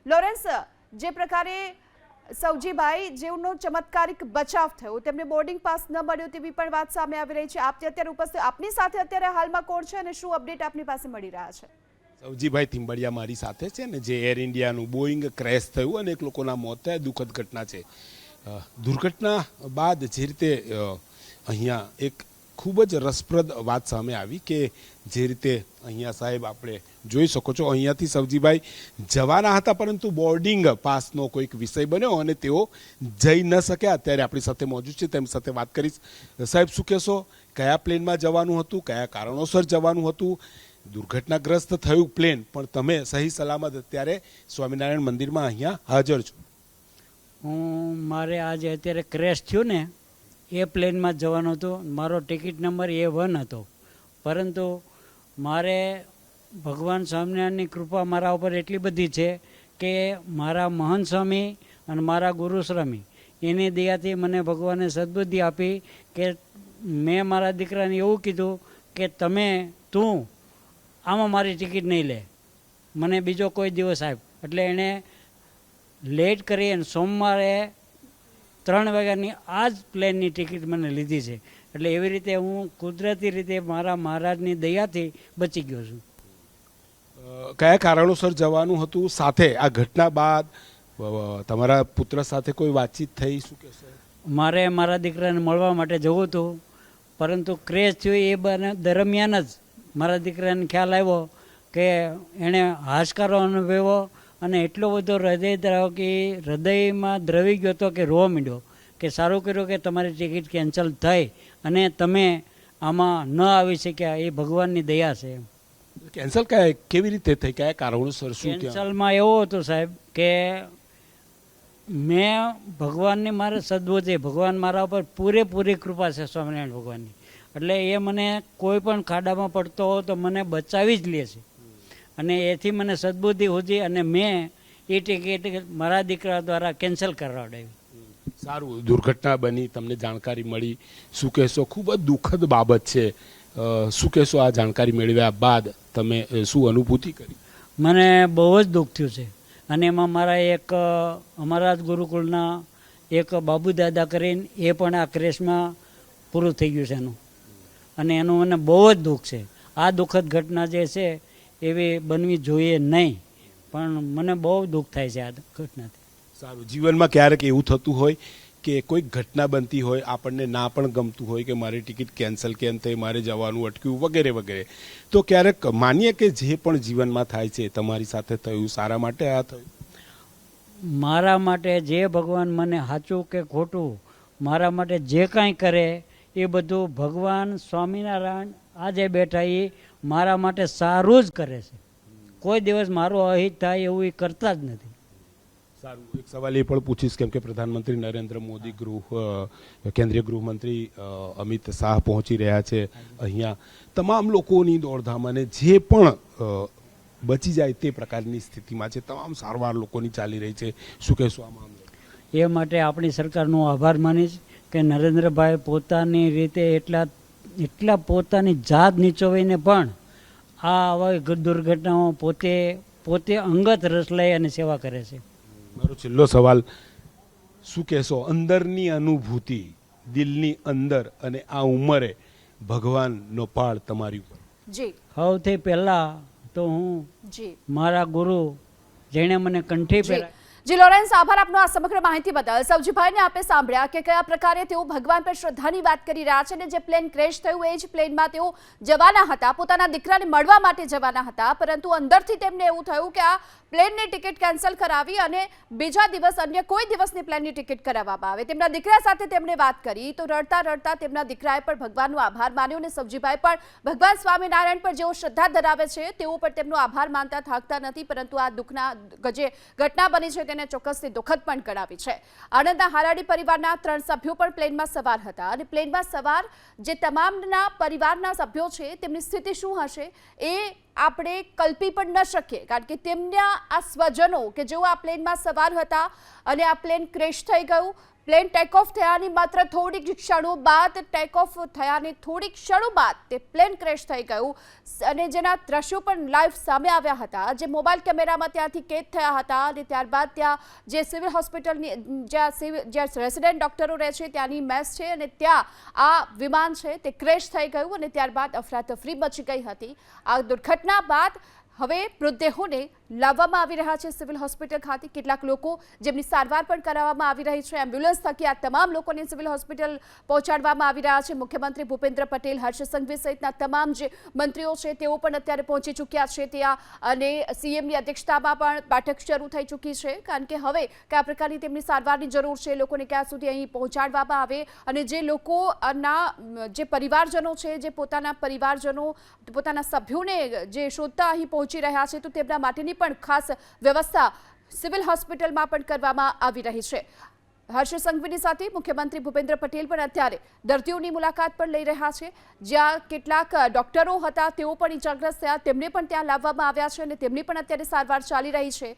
Lawrence, જે પ્રકારે સૌજીભાઈ જેઓનો ચમત્કારિક બચાવ થયો, તેમને બોર્ડિંગ પાસ ન મળ્યો તેવી પણ વાત સામે આવી રહી છે. આપ અત્યારે ઉપસ્થિત, આપની સાથે અત્યારે હાલમાં કોણ છે અને શું અપડેટ આપની પાસે મળી રહ્યા છે? સૌજીભાઈ થીંબડિયા મારી સાથે છે ને, જે એર ઇન્ડિયાનું બોઈંગ ક્રેશ થયું અને એક લોકોના મોત થયા, દુઃખદ ઘટના છે. દુર્ઘટના બાદ જે રીતે અહીંયા એક ખૂબ જ રસપ્રદ વાત સામે આવી કે જે રીતે અહીંયા સાહેબ આપણે જોઈ શકો છો, અહીંયાથી સૌજીભાઈ જવાના હતા પરંતુ બોર્ડિંગ પાસનો કોઈક વિષય બન્યો અને તેઓ જઈ ન શક્યા. અત્યારે આપણી સાથે મોજૂદ છે, તેમની સાથે વાત કરીશ. સાહેબ, શું કહેશો? કયા પ્લેનમાં જવાનું હતું, કયા કારણોસર જવાનું હતું? દુર્ઘટનાગ્રસ્ત થયું પ્લેન, પણ તમે સહી સલામત અત્યારે સ્વામિનારાયણ મંદિરમાં અહીંયા હાજર છો. મારે આજે અત્યારે ક્રેશ થયું ને, એ પ્લેનમાં જવાનો હતો. મારો ટિકિટ નંબર A1 હતો, પરંતુ મારે ભગવાન સ્વામિનારાયણની કૃપા મારા ઉપર એટલી બધી છે કે મારા મહંત સ્વામી અને મારા ગુરુ સ્વામી એની દયાથી મને ભગવાને સદબુદ્ધિ આપી કે મેં મારા દીકરાને એવું કીધું કે તું આમાં મારી ટિકિટ નહીં લે, મને બીજો કોઈ દિવસ આપ. એટલે એણે લેટ કરી અને સોમવારે 3 વાગ્યાની આ જ પ્લેનની ટિકિટ મને લીધી છે. એટલે એવી રીતે હું કુદરતી રીતે મારા મહારાજની દયાથી બચી ગયો છું. કયા કારણોસર જવાનું હતું? સાથે આ ઘટના બાદ તમારા પુત્ર સાથે કોઈ વાતચીત થઈ? શું કહેશો? મારે મારા દીકરાને મળવા માટે જવું હતું, પરંતુ ક્રેશ થયું એ દરમિયાન જ મારા દીકરાને ખ્યાલ આવ્યો કે એણે હાશકારો અનુભવ્યો અને એટલો બધો હૃદય ધરાવ કે હૃદયમાં દ્રવી ગયો હતો કે રોવા માંડ્યો કે સારું કર્યું કે તમારી ટિકિટ કેન્સલ થઈ અને તમે આમાં ન આવી શક્યા, એ ભગવાનની દયા છે. કેન્સલ કેવી રીતે થઈ? કયા કારણોસર? શું કેન્સલમાં એવું હતું સાહેબ કે મેં ભગવાનની મારે સદબુદ્ધિ, ભગવાન મારા ઉપર પૂરેપૂરી કૃપા છે સ્વામિનારાયણ ભગવાનની. એટલે એ મને કોઈ પણ ખાડામાં પડતો હોય તો મને બચાવી જ લે છે અને એથી મને સદબુદ્ધિ હોજી અને મેં એ ટિકિટ મારા દીકરા દ્વારા કેન્સલ કરાવડાવી. સારું, દુર્ઘટના બની, તમને જાણકારી મળી, શું કહેશો? ખૂબ જ દુઃખદ બાબત છે. શું કહેશો આ જાણકારી મેળવ્યા બાદ? તમે શું અનુભૂતિ કરી? મને બહુ જ દુઃખ થયું છે અને એમાં મારા એક અમારા જ ગુરુકુળના એક બાબુ દાદા કરીને એ પણ આ ક્રેશમાં પૂરું થઈ ગયું છે એનું, અને એનું મને બહુ જ દુઃખ છે. આ દુઃખદ ઘટના જે છે એવી બનવી જોઈએ નહીં, પણ મને બહુ દુઃખ થાય છે આ ઘટનાથી. સારું, જીવનમાં ક્યારેક એવું થતું હોય કે કોઈક ઘટના બનતી હોય, આપણને ના પણ ગમતું હોય કે મારી ટિકિટ કેન્સલ કેમ થઈ, મારે જવાનું અટક્યું વગેરે વગેરે, તો ક્યારેક માનીએ કે જે પણ જીવનમાં થાય છે તમારી સાથે થયું, સારા માટે આ થયું? મારા માટે જે ભગવાન મને સાચું કે ખોટું મારા માટે જે કાંઈ કરે એ બધું ભગવાન સ્વામિનારાયણ આજે બેઠા એ મારા માટે સારું જ કરે છે. કોઈ દિવસ મારું અહિત થાય એવું એ કરતા જ નથી. સારું, એક સવાલ એ પણ પૂછીશ, કેમ કે પ્રધાનમંત્રી નરેન્દ્ર મોદી, કેન્દ્રીય ગૃહમંત્રી અમિત શાહ પહોંચી રહ્યા છે અહીંયા. તમામ લોકોની દોડધામ અને જે પણ બચી જાય તે પ્રકારની સ્થિતિમાં છે, તમામ સારવાર લોકોની ચાલી રહી છે. શું કહેશો આ મામલે? એ માટે આપણી સરકારનો આભાર માનીશ કે નરેન્દ્રભાઈ પોતાની રીતે એટલા પોતાની જાત નીચોવીને પણ આ આવા દુર્ઘટનાઓ પોતે અંગત રસ લઈ અને સેવા કરે છે. મારો છેલ્લો સવાલ, શું કહેશો અંદરની અનુભૂતિ, દિલની અંદર અને આ ઉંમરે ભગવાનનો પાળ તમારી ઉપર? જી, સૌથી પહેલાં તો હું મારા ગુરુ જેણે મને કંઠી પહેરાવી. જી લોરેન્સ, આભાર આપનો આ સમગ્ર માહિતી બદલ. સૌજીભાઈને આપણે સાંભળ્યા કે કયા પ્રકારે તેઓ ભગવાન પર શ્રદ્ધાની વાત કરી રહ્યા છે અને જે પ્લેન ક્રેશ થયું એ જ પ્લેનમાં તેઓ જવાના હતા, પોતાના દીકરાને મળવા માટે જવાના હતા, પરંતુ અંદરથી તેમને એવું થયું કે આ પ્લેનની ટિકિટ કેન્સલ કરાવી અને બીજા દિવસ અન્ય કોઈ દિવસની પ્લેનની ટિકિટ કરાવવામાં આવે. તેમના દીકરા સાથે તેમણે વાત કરી તો રડતા રડતા તેમના દીકરાએ પણ ભગવાનનો આભાર માન્યો અને સૌજીભાઈ પણ ભગવાન સ્વામિનારાયણ પર જેઓ શ્રદ્ધા ધરાવે છે તેઓ પણ તેમનો આભાર માનતા થાકતા નથી, પરંતુ આ દુઃખના જે ઘટના બની છે તેને ચોક્કસથી દુઃખદ પણ ગણાવી છે. આણંદના હારાડી પરિવારના 3 સભ્યો પણ પ્લેનમાં સવાર હતા અને પ્લેનમાં સવાર જે તમામના પરિવારના સભ્યો છે તેમની સ્થિતિ શું હશે એ આપણે કલ્પી પણ ન શકીએ, કારણ કે તેમના આ સ્વજનો કે જેઓ આ પ્લેનમાં સવાર હતા અને આ પ્લેન ક્રેશ થઈ ગયું, પ્લેન ટેક ઓફ થયાની માત્ર થોડીક ક્ષણો બાદ તે પ્લેન ક્રેશ થઈ ગયું અને જેના દ્રશ્યો પણ લાઈવ સામે આવ્યા હતા, જે મોબાઈલ કેમેરામાં ત્યાંથી કેદ થયા હતા અને ત્યારબાદ ત્યાં જે સિવિલ હોસ્પિટલની જ્યાં રેસિડેન્ટ ડોક્ટરો રહે છે ત્યાંની મેસ છે અને ત્યાં આ વિમાન છે તે ક્રેશ થઈ ગયું અને ત્યારબાદ અફરાતફરી મચી ગઈ હતી. આ દુર્ઘટના બાદ હવે મૃતદેહોને લાવવામાં આવી રહ્યા છે સિવિલ હોસ્પિટલ ખાતે. કેટલાક લોકો જેમની સારવાર પણ કરાવવામાં આવી રહી છે. એમ્બ્યુલન્સ થકી આ તમામ લોકોને સિવિલ હોસ્પિટલ પહોંચાડવામાં આવી રહ્યા છે. મુખ્યમંત્રી ભૂપેન્દ્ર પટેલ, હર્ષ સંઘવી સહિતના તમામ જે મંત્રીઓ છે તેઓ પણ અત્યારે પહોંચી ચૂક્યા છે ત્યાં અને સીએમની અધ્યક્ષતામાં પણ બેઠક શરૂ થઈ ચૂકી છે, કારણ કે હવે કયા પ્રકારની તેમની સારવારની જરૂર છે, લોકોને ક્યાં સુધી અહીં પહોંચાડવામાં આવે અને જે લોકોના જે પરિવારજનો છે, જે પોતાના સભ્યોને જે શોધતા અહીં પહોંચી રહ્યા છે તો તેમના માટેની પણ ખાસ વ્યવસ્થા સિવિલ હોસ્પિટલમાં પણ કરવામાં આવી રહી છે. હર્ષ સંઘવીની સાથે મુખ્યમંત્રી ભૂપેન્દ્ર પટેલ પણ અત્યારે દર્દીઓની મુલાકાત પણ લઈ રહ્યા છે. જ્યાં કેટલાક ડોક્ટરો હતા તેઓ પણ ઇજાગ્રસ્ત થયા, તેમને પણ ત્યાં લાવવામાં આવ્યા છે અને તેમની પણ અત્યારે સારવાર ચાલી રહી છે.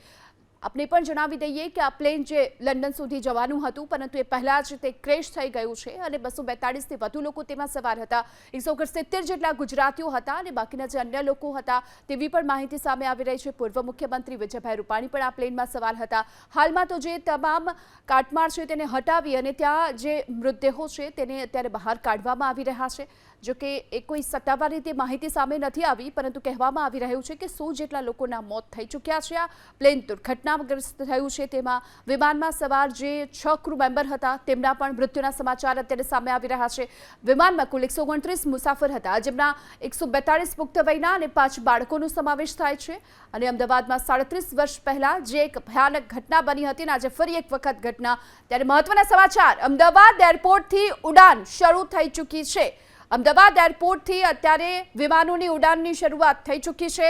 આપણે પણ જણાવી દઈએ કે આ પ્લેન જે લંડન સુધી જવાનું હતું પરંતુ એ પહેલા જ તે ક્રેશ થઈ ગયું છે અને 242થી વધુ લોકો તેમાં સવાર હતા. 169 જેટલા ગુજરાતીઓ હતા અને બાકીના જે અન્ય લોકો હતા તેવી પણ માહિતી સામે આવી રહી છે. પૂર્વ મુખ્યમંત્રી વિજયભાઈ રૂપાણી પણ આ પ્લેનમાં સવાર હતા. હાલમાં તો જે તમામ કાટમાળ છે તેને હટાવી અને ત્યાં જે મૃતદેહો છે તેને અત્યારે બહાર કાઢવામાં આવી રહ્યા છે. જો કે એ કોઈ સત્તાવાર રીતે માહિતી સામે નથી આવી, પરંતુ કહેવામાં આવી રહ્યું છે કે 100 જેટલા લોકોના મોત થઈ ચૂક્યા છે. આ પ્લેન દુર્ઘટનાગ્રસ્ત થયું છે તેમાં વિમાનમાં સવાર જે 6 ક્રૂ મેમ્બર હતા તેમના પણ મૃત્યુના સમાચાર અત્યારે સામે આવી રહ્યા છે. વિમાનમાં કુલ 129 મુસાફર હતા, જેમના 142 પુખ્ત વયના અને 5 બાળકોનો સમાવેશ થાય છે. અને અમદાવાદમાં 37 વર્ષ પહેલા જે એક ભયાનક ઘટના બની હતી અને આજે ફરી એક વખત ઘટના. ત્યારે મહત્વના સમાચાર, અમદાવાદ એરપોર્ટથી ઉડાન શરૂ થઈ ચૂકી છે. અમદાવાદ એરપોર્ટથી અત્યારે વિમાનોની ઉડાનની શરૂઆત થઈ ચૂકી છે.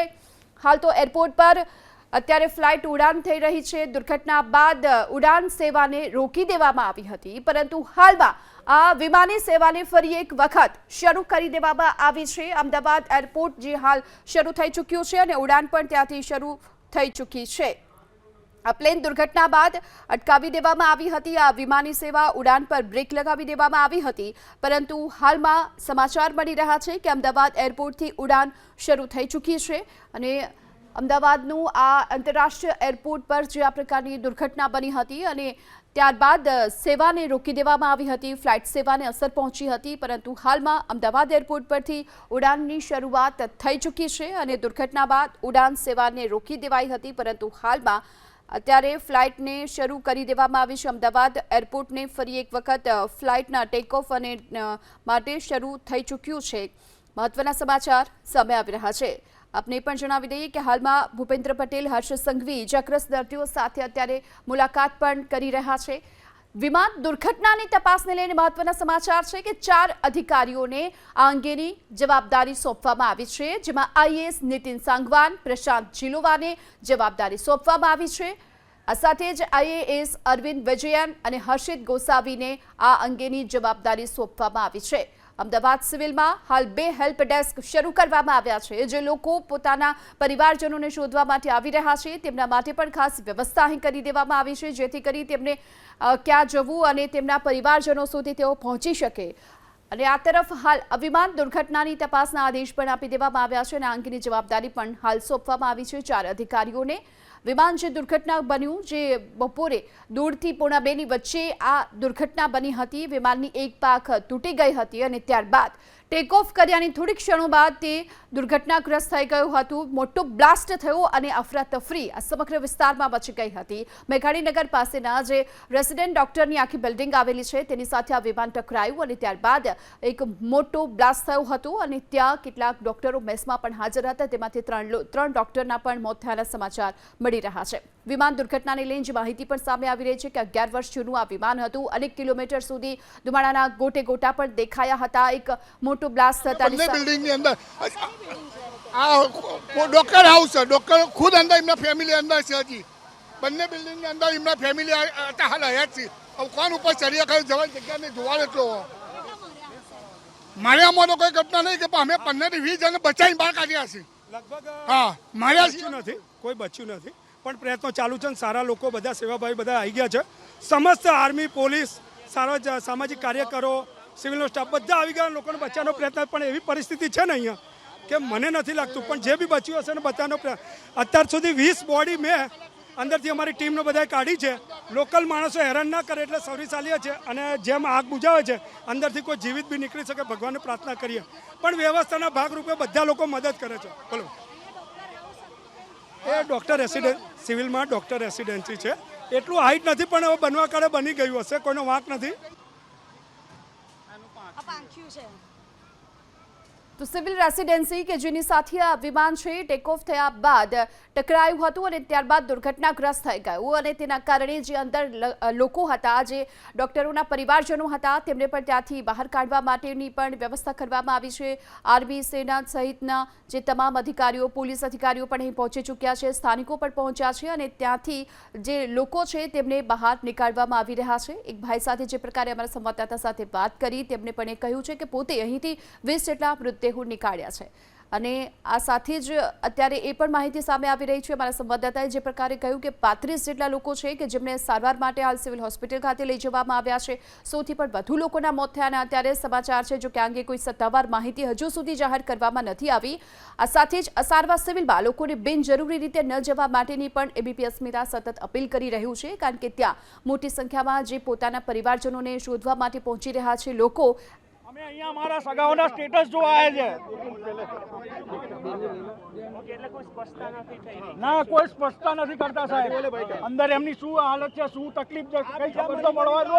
હાલ તો એરપોર્ટ પર અત્યારે ફ્લાઇટ ઉડાન થઈ રહી છે. દુર્ઘટના બાદ ઉડાન સેવાને રોકી દેવામાં આવી હતી, પરંતુ હાલમાં આ વિમાની સેવાને ફરી એક વખત શરૂ કરી દેવામાં આવી છે. અમદાવાદ એરપોર્ટ જે હાલ શરૂ થઈ ચૂક્યું છે અને ઉડાન પણ ત્યાંથી શરૂ થઈ ચૂકી છે. આ પ્લેન દુર્ઘટના બાદ અટકાવી દેવામાં આવી હતી. આ વિમાની સેવા ઉડાન પર બ્રેક લગાવી દેવામાં આવી હતી, પરંતુ હાલમાં સમાચાર મળી રહ્યા છે કે અમદાવાદ એરપોર્ટથી ઉડાન શરૂ થઈ ચૂકી છે અને અમદાવાદનું આ આંતરરાષ્ટ્રીય એરપોર્ટ પર જે આ પ્રકારની દુર્ઘટના બની હતી અને ત્યારબાદ સેવાને રોકી દેવામાં આવી હતી, ફ્લાઇટ સેવાને અસર પહોંચી હતી, પરંતુ હાલમાં અમદાવાદ એરપોર્ટ પરથી ઉડાનની શરૂઆત થઈ ચૂકી છે અને દુર્ઘટના બાદ ઉડાન સેવાને રોકી દેવાઈ હતી, પરંતુ હાલમાં અત્યારે ફ્લાઇટને શરૂ કરી દેવામાં આવી છે. અમદાવાદ એરપોર્ટને ફરી એક વખત ફ્લાઇટના ટેક ઓફ અને માટે શરૂ થઈ ચૂક્યું છે. મહત્વના સમાચાર સામે આવી રહ્યા છે. આપને પણ જણાવી દઈએ કે હાલમાં ભૂપેન્દ્ર પટેલ, હર્ષ સંઘવી ઇજાગ્રસ્ત દર્દીઓ સાથે અત્યારે મુલાકાત પણ કરી રહ્યા છે. વિમાન દુર્ઘટનાની તપાસને લઈને મહત્વના સમાચાર છે કે 4 અધિકારીઓને આ અંગેની જવાબદારી સોંપવામાં આવી છે, જેમાં આઈએએસ નીતિન સાંગવાન, પ્રશાંત જીલોવાને જવાબદારી સોંપવામાં આવી છે. આ સાથે જ આઈએએસ અરવિંદ વિજયન અને હર્ષિત ગોસાવીને આ અંગેની જવાબદારી સોંપવામાં આવી છે. અમદાવાદ સિવિલમાં હાલ 2 હેલ્પ ડેસ્ક શરૂ કરવામાં આવ્યા છે. જે લોકો પોતાના પરિવારજનોને શોધવા માટે આવી રહ્યા છે તેમના માટે પણ ખાસ વ્યવસ્થા અહીં કરી દેવામાં આવી છે, જેથી કરી તેમને ક્યાં જવું અને તેમના પરિવારજનો સુધી તેઓ પહોંચી શકે. અને આ તરફ હાલ વિમાન દુર્ઘટનાની તપાસના આદેશ પણ આપી દેવામાં આવ્યા છે અને આ અંગેની જવાબદારી પણ હાલ સોંપવામાં આવી છે 4 અધિકારીઓને. વિમાન જે દુર્ઘટના બન્યું, જે બપોરે 1:30 થી 1:45 ની વચ્ચે આ દુર્ઘટના બની હતી. વિમાનની એક પાંખ તૂટી ગઈ હતી અને ત્યારબાદ ટેક ઓફ કર્યાની થોડી ક્ષણો બાદ તે દુર્ઘટનાગ્રસ્ત થઈ ગયું હતું. મોટો બ્લાસ્ટ થયો અને અફરાતફરી આ સમગ્ર વિસ્તારમાં મચી ગઈ હતી. મેઘાણીનગર પાસેના જે રેસિડેન્ટ ડોક્ટરની આખી બિલ્ડિંગ આવેલી છે તેની સાથે આ વિમાન ટકરાયું અને ત્યારબાદ એક મોટો બ્લાસ્ટ થયો હતો અને ત્યાં કેટલાક ડોક્ટરો મેસમાં પણ હાજર હતા, તેમાંથી 3 ડોક્ટરના પણ મોત થયાના સમાચાર મળી રહ્યા છે. વિમાન દુર્ઘટનાને લઈને માહિતી પણ સામે આવી રહી છે કે 11 વર્ષ જૂનું આ વિમાન હતું. અનેક કિલોમીટર સુધી ધુમાડાના ગોટે ગોટા પણ દેખાયા હતા. એક મોટો બ્લાસ્ટ થતાની બિલ્ડિંગની અંદર આ ડોક્ટર હાઉસ છે, ડોક્ટર ખુદ અંદર એમના ફેમિલી અંદર છે. હજી બંને બિલ્ડિંગની અંદર એમના ફેમિલી હતા, હાલ હયાત છે. હવે કોણ ઉપર ચડિયા કરી જવાની જગ્યા નહીં, જોવા એટલો. મારે આમાં તો કોઈ ઘટના નહીં કે અમે 15 થી 20 જણ બચાવીને બહાર કાઢ્યા છે. હા, મારે નથી, કોઈ બચ્યું નથી, પણ પ્રયત્નો ચાલુ છે. સારા લોકો બધા સેવાભાવી બધા આવી ગયા છે. સમસ્ત આર્મી, પોલીસ સારા સામાજિક કાર્યકરો, સિવિલનો સ્ટાફ બધા આવી ગયા, લોકોને બચાવવાનો પ્રયત્ન, પણ એવી પરિસ્થિતિ છે ને અહીંયા કે મને નથી લાગતું પણ જે બી બચ્યું હશે ને બચાવવાનો અત્યાર સુધી 20 બોડી મેં અંદરથી અમારી ટીમનો બધાએ કાઢી છે. લોકલ માણસો હેરાન ના કરે એટલે સૌરીશાલીય છે, અને જેમ આગ બુઝાવે છે અંદરથી કોઈ જીવિત બી નીકળી શકે, ભગવાનને પ્રાર્થના કરીએ. પણ વ્યવસ્થાના ભાગરૂપે બધા લોકો મદદ કરે છે. બોલો, એ ડૉક્ટર સિવિલમાં ડૉક્ટર રેસિડેન્સી છે. એટલું હાઈટ નથી પણ હવે બનવા કાળે બની ગયું હશે, કોઈનો વાંક નથી. તો સિવિલ રેસિડેન્સી કે જેની સાથે આ વિમાન છે ટેક ઓફ થયા બાદ ટકરાયું હતું અને ત્યારબાદ દુર્ઘટનાગ્રસ્ત થઈ ગયું, અને તેના કારણે જે અંદર લોકો હતા, જે ડોક્ટરોના પરિવારજનો હતા, તેમને પણ ત્યાંથી બહાર કાઢવા માટેની પણ વ્યવસ્થા કરવામાં આવી છે. આર્મી, સેના સહિતના જે તમામ અધિકારીઓ, પોલીસ અધિકારીઓ પણ અહીં પહોંચી ચૂક્યા છે, સ્થાનિકો પણ પહોંચ્યા છે, અને ત્યાંથી જે લોકો છે તેમને બહાર નીકાળવામાં આવી રહ્યા છે. એક ભાઈ સાથે જે પ્રકારે અમારા સંવાદદાતા સાથે વાત કરી, તેમણે પણ એ કહ્યું છે કે પોતે અહીંથી 20 જેટલા મૃતદેહો નીકાળ્યા છે. અને આ સાથે જ અત્યારે એ પણ માહિતી સામે આવી રહી છે, અમારા સંવાદદાતાએ જે પ્રકારે કહ્યું કે 35 જેટલા લોકો છે કે જેમને સારવાર માટે હાલ સિવિલ હોસ્પિટલ ખાતે લઈ જવામાં આવ્યા છે. 100થી પણ વધુ લોકોના મોત થયાના અત્યારે સમાચાર છે, જો કે આ અંગે કોઈ સત્તાવાર માહિતી હજુ સુધી જાહેર કરવામાં નથી આવી. આ સાથે જ અસારવા સિવિલમાં લોકોને બિનજરૂરી રીતે ન જવા માટેની પણ એબીપી અસ્મિતા સતત અપીલ કરી રહ્યું છે, કારણ કે ત્યાં મોટી સંખ્યામાં જે પોતાના પરિવારજનોને શોધવા માટે પહોંચી રહ્યા છે લોકો. અમે અહીંયા અમારા સગાઓના સ્ટેટસ જોવા આવ્યા છે. ના, કોઈ સ્પષ્ટતા નથી કરતા સાહેબ. અંદર એમની શું હાલત છે, શું તકલીફ છે, કઈ ખબર તો મળવા દો.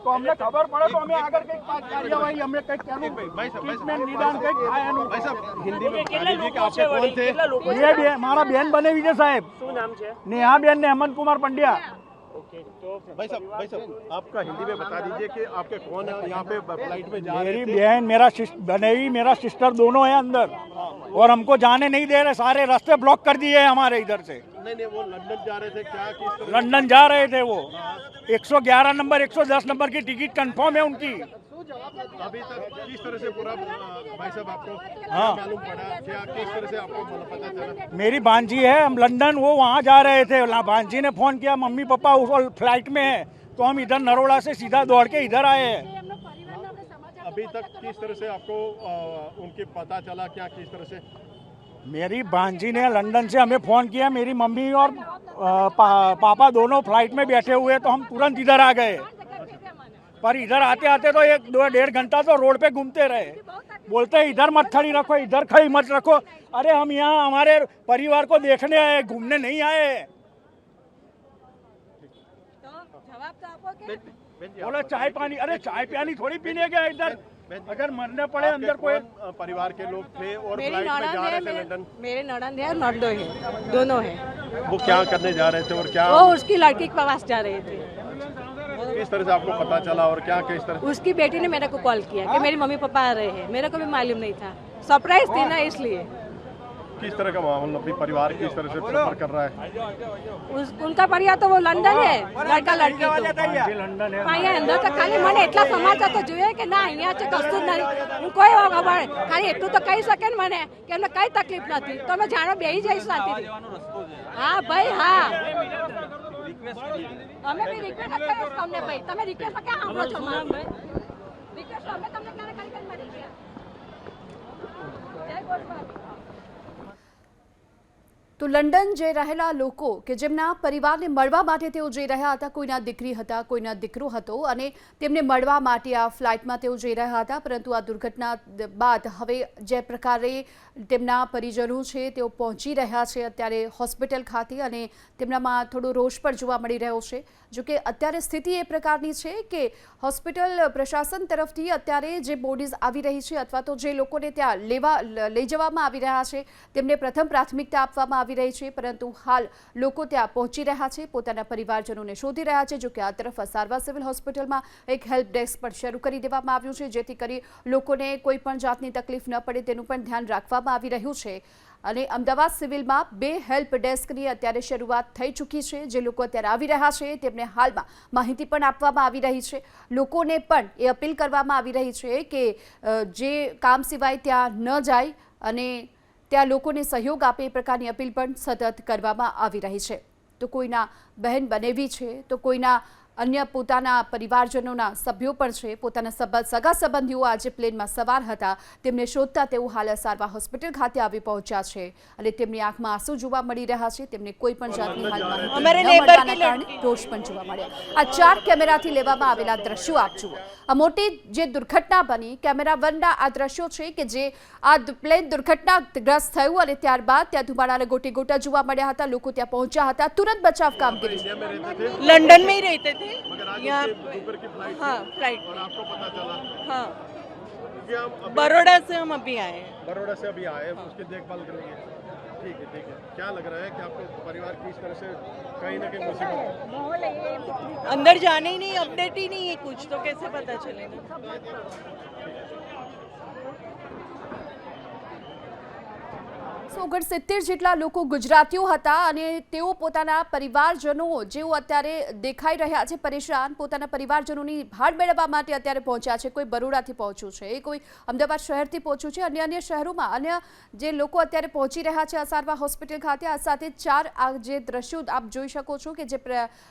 તો અમને ખબર પડે તો અમે આગળ કઈક કાર્યવાહી અમને કઈક ટ્રીટમેન્ટ નિદાન કઈક થાય એનું. મારા બેન બનેવી છે સાહેબ. શું નામ છે? નેહા બેન ને હેમંત કુમાર पंड्या. भाई साहब आपका हिंदी में बता दीजिए कि आपके कौन है यहाँ पे फ्लाइट में जा मेरी बहन, मेरा बनेवी, मेरा सिस्टर दोनों है अंदर, और हमको जाने नहीं दे रहे. सारे रास्ते ब्लॉक कर दिए हैं हमारे इधर से. नहीं वो लंदन जा रहे थे क्या? किस तरह? लंदन जा रहे थे वो. 111 नंबर 110 नंबर की टिकट कंफर्म है उनकी. अभी तक किस तरह से पूरा भाई साहब आपको हाँ मालूम पड़ा क्या? किस तरह से आपको पता चला? मेरी भांजी है, हम लंदन, वो वहाँ जा रहे थे. भांजी ने फोन किया मम्मी पापा उस फ्लाइट में है, तो हम इधर नरोड़ा से सीधा दौड़ के इधर आए हैं. अभी तक किस तरह से आपको उनके पता चला क्या? किस तरह से? मेरी भांजी ने लंदन से हमें फ़ोन किया. मेरी मम्मी और पापा दोनों फ्लाइट में बैठे हुए, तो हम तुरंत इधर आ गए. पर इधर आते आते तो 1-1.5 घंटा तो रोड पे घूमते रहे. बोलते हैं इधर मत खड़ी रखो, इधर खड़ी मत रखो. अरे हम यहाँ हमारे परिवार को देखने आए, घूमने नहीं आए. बोले चाय पानी. अरे चाय पानी थोड़ी पीने गए इधर. अगर मरने पड़े अंदर कोई परिवार के लोग थे और मेरी फ्लाइट में जा रहे थे ननद लंदन. है, मेरे ननद है और नंदो है, दोनों है. वो क्या करने जा रहे थे और क्या वो उसकी लड़की के पास जा रहे थे. किस तरह से आपको पता चला और क्या किस तरह? उसकी बेटी ने मेरे को कॉल किया कि मेरी मम्मी पापा आ रहे हैं. मेरे को भी मालूम नहीं था, सरप्राइज थी ना, इसलिए. किस तरह का माहौल अपनी परिवार किस तरह से सफर कर रहा है? उनका परिवार तो वो लंदन है, लड़का लड़की तो लंदन है. અહીંયા અંદર તો ખાલી મને એટલા સમાચાર તો જોઈએ કે ના અહીંયા છે કશું જ નહીં. હું કોઈ ખબર ખાલી એટલું તો કહી શકે ને મને કે એમને કઈ તકલીફ નથી, તો અમે જાણો બેસી જઈશું શાંતિથી. હા ભાઈ, હા, અમે બી રિક્વેસ્ટ કરીએ તમને ભાઈ. તમે રિક્વેસ્ટ ક્યાં સાંભળો છો મારા ભાઈ? રિક્વેસ્ટ અમે તમને ક્યારે કરી મળી ગયા. જય ગોઠવા. તો લંડન જઈ રહેલા લોકો કે જેમના પરિવારને મળવા માટે તેઓ જઈ રહ્યા હતા, કોઈના દીકરી હતા, કોઈના દીકરો હતો, અને તેમને મળવા માટે આ ફ્લાઇટમાં તેઓ જઈ રહ્યા હતા. પરંતુ આ દુર્ઘટના બાદ હવે જે પ્રકારે તેમના પરિજનો છે તેઓ પહોંચી રહ્યા છે અત્યારે હોસ્પિટલ ખાતે, અને તેમનામાં થોડો રોષ પણ જોવા મળી રહ્યો છે. જો કે અત્યારે સ્થિતિ એ પ્રકારની છે કે હોસ્પિટલ પ્રશાસન તરફથી અત્યારે જે બોડીઝ આવી રહી છે અથવા તો જે લોકોને ત્યાં લઈ જવામાં આવી રહ્યા છે તેમને પ્રથમ પ્રાથમિકતા આપવામાં આવી રહી છે. પરંતુ હાલ લોકો ત્યાં પહોંચી રહ્યા છે, પોતાના પરિવારજનોને શોધી રહ્યા છે. જો કે આ તરફ અસારવા સિવિલ હોસ્પિટલમાં એક હેલ્પ ડેસ્ક પણ શરૂ કરી દેવામાં આવ્યું છે, જેથી કરી લોકોને કોઈ પણ જાતની તકલીફ ન પડે તેનું પણ ધ્યાન રાખવામાં આવી રહ્યું છે. અને અમદાવાદ સિવિલમાં 2 હેલ્પ ડેસ્કની અત્યારે શરૂઆત થઈ ચૂકી છે. જે લોકો અત્યારે આવી રહ્યા છે તેમને હાલમાં માહિતી પણ આપવામાં આવી રહી છે. લોકોને પણ એ અપીલ કરવામાં આવી રહી છે કે જે કામ સિવાય ત્યાં ન જાય અને ત્યાં લોકોને સહયોગ આપે, એ પ્રકારની અપીલ પણ સતત કરવામાં આવી રહી છે. તો કોઈના બહેન બનેવી છે, તો કોઈના અન્ય પોતાના પરિવારજનોના સભ્યો પણ છે, પોતાના સગા સંબંધીઓ આજે પ્લેનમાં સવાર હતા, તેમને શોધતા તેઓ હાલ સારવાર હોસ્પિટલ ખાતે આવી પહોંચ્યા છે અને તેમની આંખમાં આંસુ જોવા મળી રહ્યા છે. તેમને કોઈ પણ જાતની હાલ માહિતી ન મળવાના કારણે રોષ પણ જોવા મળ્યા. આ 4 કેમેરાથી લેવામાં આવેલા દ્રશ્યો આપ જુઓ. આ મોટી જે દુર્ઘટના બની, કેમેરા 1ના આ દ્રશ્યો છે કે જે આ પ્લેન દુર્ઘટનાગ્રસ્ત થયું અને ત્યારબાદ ત્યાં ધુમાડાના ગોટે ગોટા જોવા મળ્યા હતા. લોકો ત્યાં પહોંચ્યા હતા, તુરંત બચાવ કામગીરી. लंदन में ही रहते थे यहाँ हाँ फ्लाइट में आपको पता चला हाँ कि हम बड़ौदा से हम अभी आए हैं बड़ौदा से अभी आए हैं उसकी देखभाल करेंगे. ठीक है ठीक है. क्या लग रहा है कि आपके परिवार किस तरह से कहीं ना कहीं मुसीबत अंदर जाने ही नहीं, अपडेट ही नहीं है कुछ, तो कैसे पता चलेगा. 169 જેટલા લોકો ગુજરાતીઓ હતા અને તેઓ પોતાના પરિવારજનો જેઓ અત્યારે દેખાઈ રહ્યા છે પરેશાન, પોતાના પરિવારજનોની ભાળ મેળવવા માટે અત્યારે પહોંચ્યા છે. કોઈ બરોડાથી પહોંચ્યું છે, કોઈ અમદાવાદ શહેરથી પહોંચ્યું છે, અન્ય શહેરોમાં અન્ય જે લોકો અત્યારે પહોંચી રહ્યા છે સારવાર હોસ્પિટલ ખાતે. આ સાથે 4 આ જે દ્રશ્યો આપ જોઈ શકો છો કે જે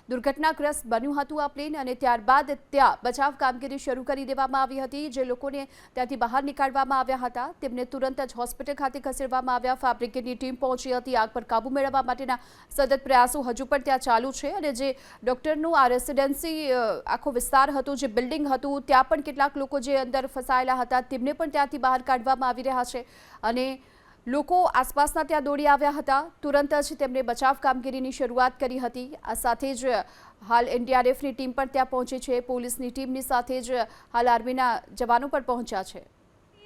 દુર્ઘટનાગ્રસ્ત બન્યું હતું આ પ્લેન અને ત્યારબાદ ત્યાં બચાવ કામગીરી શરૂ કરી દેવામાં આવી હતી. જે લોકોને ત્યાંથી બહાર નીકાળવામાં આવ્યા હતા તેમને તુરંત જ હોસ્પિટલ ખાતે ખસેડવામાં આવ્યા. બ્રિગેડની ટીમ પહોંચી હતી. આગ પર કાબુ મેળવવા માટેના સતત પ્રયાસો હજુ પણ ત્યાં ચાલુ છે અને જે ડોક્ટરનું આ રેસિડેન્સી આખો વિસ્તાર હતો, જે બિલ્ડિંગ હતું, ત્યાં પણ કેટલાક લોકો જે અંદર ફસાયેલા હતા તેમને પણ ત્યાંથી બહાર કાઢવામાં આવી રહ્યા છે અને લોકો આસપાસના ત્યાં દોડી આવ્યા હતા. તુરંત જ તેમણે બચાવ કામગીરીની શરૂઆત કરી હતી. આ સાથે જ હાલ એનડીઆરએફની ટીમ પણ ત્યાં પહોંચી છે. પોલીસની ટીમની સાથે જ હાલ આર્મીના જવાનો પણ પહોંચ્યા છે.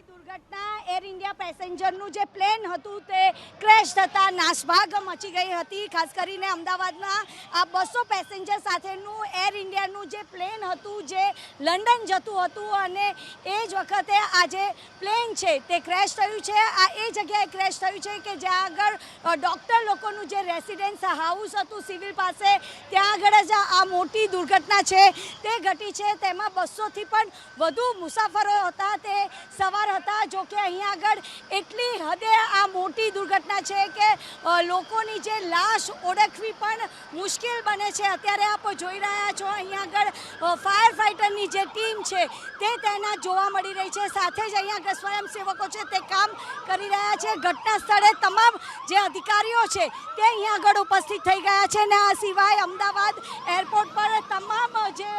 દુર્ઘટના એર ઇન્ડિયા પેસેન્જરનું જે પ્લેન હતું તે ક્રેશ થતાં નાસભાગ મચી ગઈ હતી. ખાસ કરીને અમદાવાદમાં આ 200 પેસેન્જર સાથેનું એર ઇન્ડિયાનું જે પ્લેન હતું જે લંડન જતું હતું અને એ જ વખતે આ જે પ્લેન છે તે ક્રેશ થયું છે. આ એ જગ્યાએ ક્રેશ થયું છે કે જ્યાં આગળ ડૉક્ટર લોકોનું જે રેસિડેન્સ હાઉસ હતું સિવિલ પાસે, ત્યાં આગળ જ આ મોટી દુર્ઘટના છે તે ઘટી છે. તેમાં 200થી પણ વધુ મુસાફરો હતા તે સવાર હતા. જો કે અહીંયા આગળ એટલી હદે આ મોટી દુર્ઘટના છે કે લોકોની જે લાશ ઓળખવી પણ મુશ્કેલ બને છે. અત્યારે આપ જોઈ રહ્યા છો અહીંયા આગળ ફાયર ફાઇટરની જે ટીમ છે તે તૈનાત જોવા મળી રહી છે. સાથે જ અહીંયા આગળ સ્વયંસેવકો છે તે કામ કરી રહ્યા છે. ઘટના સ્થળે તમામ જે અધિકારીઓ છે તે અહીંયા આગળ ઉપસ્થિત થઈ ગયા છે અને આ સિવાય અમદાવાદ એરપોર્ટ પર તમામ જે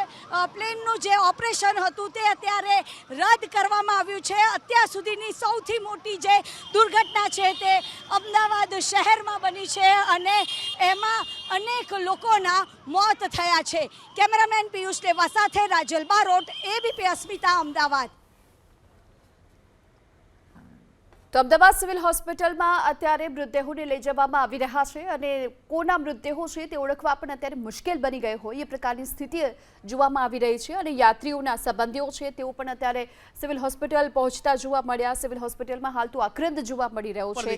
પ્લેનનું જે ઓપરેશન હતું તે અત્યારે રદ કરવામાં આવ્યું છે. અત્યાર સુધીની સૌથી મોટી જે દુર્ઘટના છે તે અમદાવાદ શહેરમાં બની છે અને એમાં અનેક લોકોના મોત થયા છે. કેમેરામેન પિયુષ દેવા સાથે રાજલ બારોટ, એબીપી અસ્મિતા, અમદાવાદ. તો અમદાવાદ સિવિલ હોસ્પિટલમાં અત્યારે મૃતદેહોને લઈ જવામાં આવી રહ્યા છે અને કોના મૃતદેહો છે તે ઓળખવા પણ અત્યારે મુશ્કેલ બની ગઈ હોય એ પ્રકારની સ્થિતિ જોવામાં આવી રહી છે અને યાત્રીઓના સંબંધીઓ છે તેઓ પણ અત્યારે સિવિલ હોસ્પિટલ પહોંચતા જોવા મળ્યા. સિવિલ હોસ્પિટલમાં હાલ તો આક્રંદ જોવા મળી રહ્યો છે.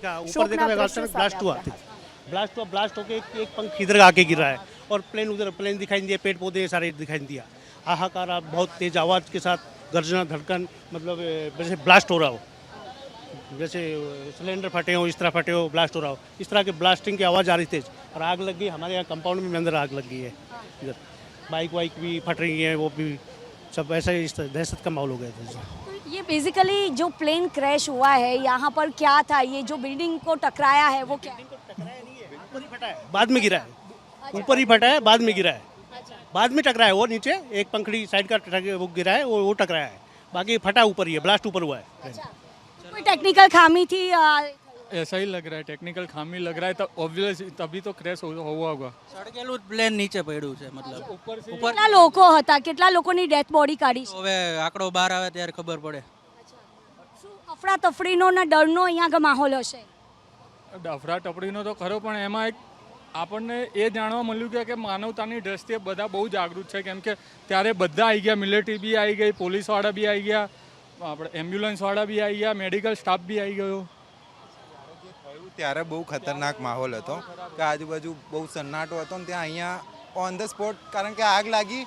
ब्लास्ट होके एक पंख इधर आके गिरा है और प्लेन उधर, प्लेन दिखाई नहीं दिया, पेड़ पौधे सारे दिखाई नहीं दिया. हाहाकार, बहुत तेज आवाज़ के साथ गर्जना, धड़कन, मतलब जैसे ब्लास्ट हो रहा हो, जैसे सिलेंडर फटे हो, इस तरह फटे हो, ब्लास्ट हो रहा हो, इस तरह के ब्लास्टिंग की आवाज़ आ रही थी और आग लग गई. हमारे यहाँ कंपाउंड में अंदर आग लग गई है. इधर बाइक वाइक भी फट रही है, वो भी सब ऐसा ही दहशत का माहौल हो गया था. ये बेसिकली जो प्लेन क्रैश हुआ है यहाँ पर क्या था, ये जो बिल्डिंग को टकराया है वो क्या? ऊपर ही फटा है, बाद में गिरा है. ऊपर ही फटा है, बाद में गिरा है. बाद में टकराया है वो नीचे, एक पंखड़ी साइड का वो गिरा है, वो टकराया है. बाकी फटा ऊपर ही है, ब्लास्ट ऊपर हुआ है. कोई टेक्निकल खामी थी? ऐसा ही लग रहा है, टेक्निकल खामी लग रहा है. तब ऑब्वियस तभी तो ક્રેશ हुआ होगा. સળગેલું પ્લેન નીચે પડ્યું છે, મતલબ ઉપર કેટલા લોકો હતા, કેટલા લોકોની ડેથ બોડી કાઢી છે? હવે આંકડો બહાર આવે ત્યારે ખબર પડે. શું અફરાતફરીનો ને ડરનો અહીંયા આગળ માહોલ હશે? અફરાતફરીનો તો ખરો, પણ એમાં એક આપણને એ જાણવા મળ્યું કે માનવતાની દ્રષ્ટિએ બધા બહુ જાગૃત છે. કેમ કે ત્યારે બધા આવી ગયા, મિલિટરી બી આવી ગઈ, પોલીસવાળા બી આવી ગયા, આપણે એમ્બ્યુલન્સવાળા બી આવી ગયા, મેડિકલ સ્ટાફ બી આવી ગયો. ત્યારે બહુ ખતરનાક માહોલ હતો કે આજુબાજુ બહુ સન્નાટો હતો ને ત્યાં અહીંયા ઓન ધ સ્પોટ, કારણ કે આગ લાગી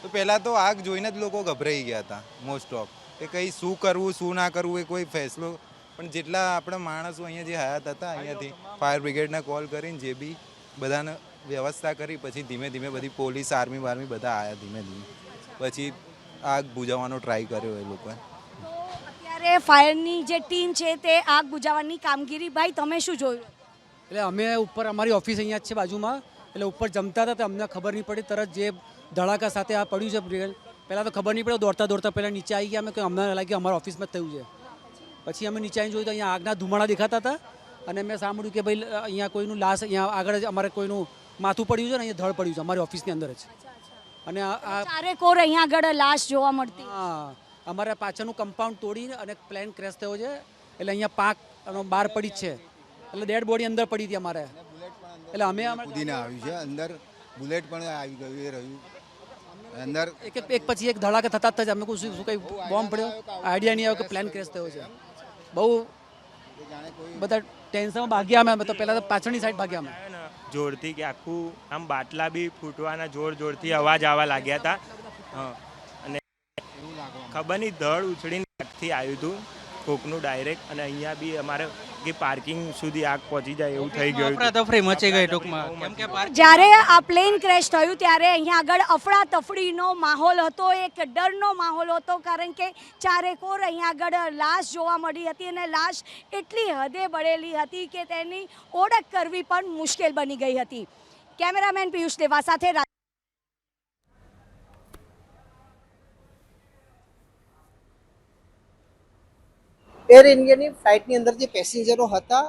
તો પહેલાં તો આગ જોઈને જ લોકો ગભરાઈ ગયા હતા મોસ્ટ ઓફ, કે કંઈ શું કરવું શું ના કરવું એ કોઈ ફેસલો. પણ જેટલા આપણા માણસો અહીંયા જે હયાત હતા અહીંયાથી ફાયર બ્રિગેડને કોલ કરીને જે બી બધાને વ્યવસ્થા કરી, પછી ધીમે ધીમે બધી પોલીસ આર્મી બાર્મી બધા આવ્યા ધીમે ધીમે, પછી આગ બુઝાવવાનો ટ્રાય કર્યો એ લોકોએ. અત્યારે ફાયરની જે ટીમ છે તે આગ બુઝાવવાની કામગીરી, ભાઈ તમે શું જોયું? એટલે અમે ઉપર અમારી ઓફિસ અહીંયા જ છે બાજુમાં, એટલે ઉપર જમતા હતા તો અમને ખબર નહીં પડી, તરત જે ધડાકા સાથે આ પડ્યું છે પહેલાં તો ખબર નહીં પડ્યો, દોડતા દોડતા પહેલાં નીચે આવી ગયા અમે કે અમને લાગ્યું અમારા ઓફિસમાં જ થયું છે. પછી અમે નીચે આવીને જોયું તો અહીંયા આગના ધુમાડા દેખાતા હતા અને મેં સાંભળ્યું કે ભાઈ અહીંયા કોઈનું લાશ અહીંયા આગળ જ અમારે કોઈનું માથું પડ્યું છે ને અહીંયા ધડ પડ્યું છે અમારી ઓફિસની અંદર જ. અને આ ચારેકોર અહીંયા આગળ લાશ જોવા મળતી. હા, અમારા પાછળનું કમ્પાઉન્ડ તોડીને અને પ્લેન ક્રેશ થયો છે, એટલે અહીંયા પાક બહાર પડી જ છે, એટલે ડેડ બોડી અંદર પડી હતી અમારે. એટલે અમે કૂદીને આવ્યું છે અંદર, બુલેટ પણ આવી ગયું એ રહ્યું અંદર. એક પછી એક ધડાકા થતા જ અમે કહું શું કંઈ બોમ્બ પડ્યો, આઈડિયા નહીં આવ્યો કે પ્લેન ક્રેશ થયો છે. બહુ બધા ટેન્શનમાં ભાગ્યા અમે તો, પહેલાં તો પાછળની સાઈડ ભાગ્યા અમે જોરથી, કે આખું આમ બાટલા બી ફૂટવાના જોરથી અવાજ આવવા લાગ્યા હતા. અને ખબર નહીં ધડ ઉછળીને આગથી આવ્યું હતું કોકનું ડાયરેક્ટ, અને અહીંયા બી અમારે કે પાર્કિંગ સુધી આગ પહોંચી જાય એવું થઈ ગયું. અફરાતફરી મચી ગઈ ટૂંકમાં, કેમ કે જ્યારે આ પ્લેન ક્રેશ થયું ત્યારે અહીંયા આગળ અફડાતફડીનો માહોલ હતો, એક ડરનો માહોલ હતો, કારણ કે ચારેકોર અહીંયા આગળ લાશ જોવા મળી હતી અને લાશ એટલી હદે બળેલી હતી કે તેની ઓળખ કરવી પણ મુશ્કેલ બની ગઈ હતી. કેમેરામેન પિયુષ દેવા સાથે એર ઇન્ડિયાની ફ્લાઇટની અંદર જે પેસેન્જરો હતા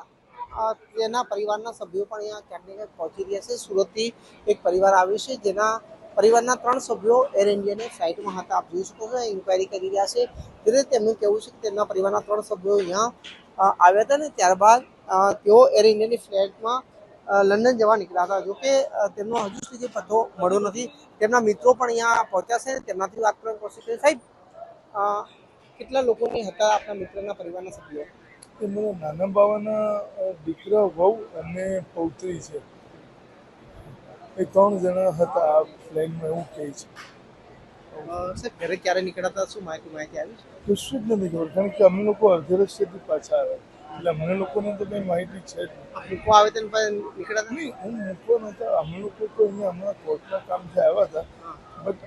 તેના પરિવારના સભ્યો પણ અહીંયા ક્યાંક ને ક્યાંક પહોંચી રહ્યા છે. સુરતથી એક પરિવાર આવ્યો છે જેના પરિવારના 3 સભ્યો એર ઇન્ડિયાની ફ્લાઇટમાં હતા. આપ જોઈ શકો છો ઇન્ક્વાયરી કરી રહ્યા છે. ત્યારે તેમનું કહેવું છે કે તેમના પરિવારના 3 સભ્યો અહીંયા આવ્યા હતા ને ત્યારબાદ તેઓ એર ઇન્ડિયાની ફ્લાઇટમાં લંડન જવા નીકળ્યા હતા. જોકે તેમનો હજુ સુધી પત્તો મળ્યો નથી. તેમના મિત્રો પણ અહીંયા પહોંચ્યા છે, તેમનાથી વાત કરવાની કોશિશ કરી. સાહેબ, કેટલા લોકોની હતા આપણા મિત્રના પરિવારના સભ્યો? મારા નાના બાવાના દીકરા, વહુ અને પૌત્રી છે, એ 3 જણા હતા આ પ્લેનમાં એવું કહે છે. સાહેબ, ઘરે ક્યારે નીકળ્યા હતા, શું માહિતી આવી છે? કશું જ નથી ખબર, કારણ કે અમે લોકો અડધે રસ્તેથી પાછા આવ્યા, એટલે અમને લોકોને તો કંઈ માહિતી છે જ નહીં. મૂકવા આવે તેને નીકળ્યા હતા? નહીં, હું મૂકવા નહોતા. અમે લોકો તો અહીંયા હમણાં કોર્ટના કામથી આવ્યા હતા, બટ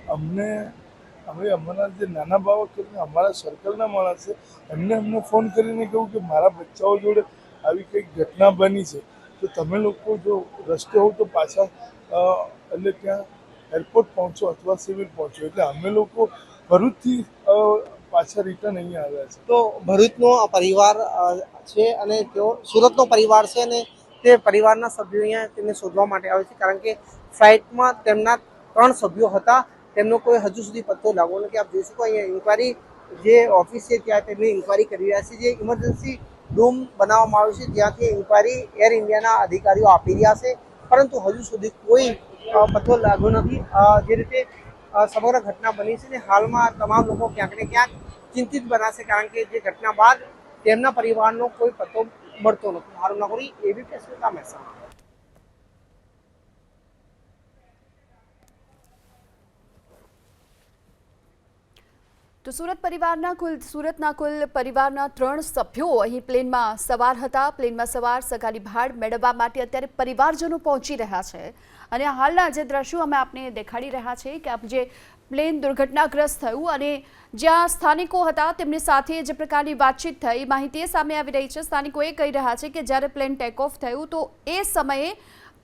હવે અમારા જે નાના બાવા કરીને અમારા સર્કલના માણસ છે, અમને ફોન કરીને કહ્યું કે મારા બચ્ચાઓ જોડે આવી કંઈક ઘટના બની છે, તો તમે લોકો જો રસ્તે હો તો પાછા એટલે ત્યાં એરપોર્ટ પહોંચો અથવા સિવિલ પહોંચો. એટલે અમે લોકો ભરૂચથી પાછા રિટર્ન અહીંયા આવ્યા છે. તો ભરૂચનો પરિવાર છે અને તેઓ સુરતનો પરિવાર છે અને તે પરિવારના સભ્યો અહીંયા તેમને શોધવા માટે આવે છે, કારણ કે ફ્લાઇટમાં તેમના 3 સભ્યો હતા, તેમનો કોઈ હજુ સુધી પત્તો લાગ્યો નથી. આપ જોઈ શકો અહીંયા ઇન્ક્વાયરી જે ઓફિસ છે ત્યાં તેમની ઇન્ક્વાયરી કરી રહ્યા છે. જે ઇમરજન્સી રૂમ બનાવવામાં આવ્યો છે જ્યાંથી ઇન્ક્વાયરી એર ઇન્ડિયાના અધિકારીઓ આપી રહ્યા છે, પરંતુ હજુ સુધી કોઈ પત્તો લાગ્યો નથી. જે રીતે સમગ્ર ઘટના બની છે ને હાલમાં તમામ લોકો ક્યાંક ને ક્યાંક ચિંતિત બનાશે, કારણ કે જે ઘટના બાદ તેમના પરિવારનો કોઈ પત્તો મળતો નથી. હારૂન નગરી, એબીપી અસ્મિતા, મહેસાણા. તો સુરતના કુલ પરિવારના 3 સભ્યો અહીં પ્લેનમાં સવાર હતા. પ્લેનમાં સવાર સગાની ભાડ મેળવવા માટે અત્યારે પરિવારજનો પહોંચી રહ્યા છે અને હાલના જે દ્રશ્યો અમે આપને દેખાડી રહ્યા છે કે આપ જે પ્લેન દુર્ઘટનાગ્રસ્ત થયું અને જ્યાં સ્થાનિકો હતા તેમની સાથે જે પ્રકારની વાતચીત થઈ, માહિતી સામે આવી રહી છે. સ્થાનિકો એ કહી રહ્યા છે કે જ્યારે પ્લેન ટેક ઓફ થયું તો એ સમયે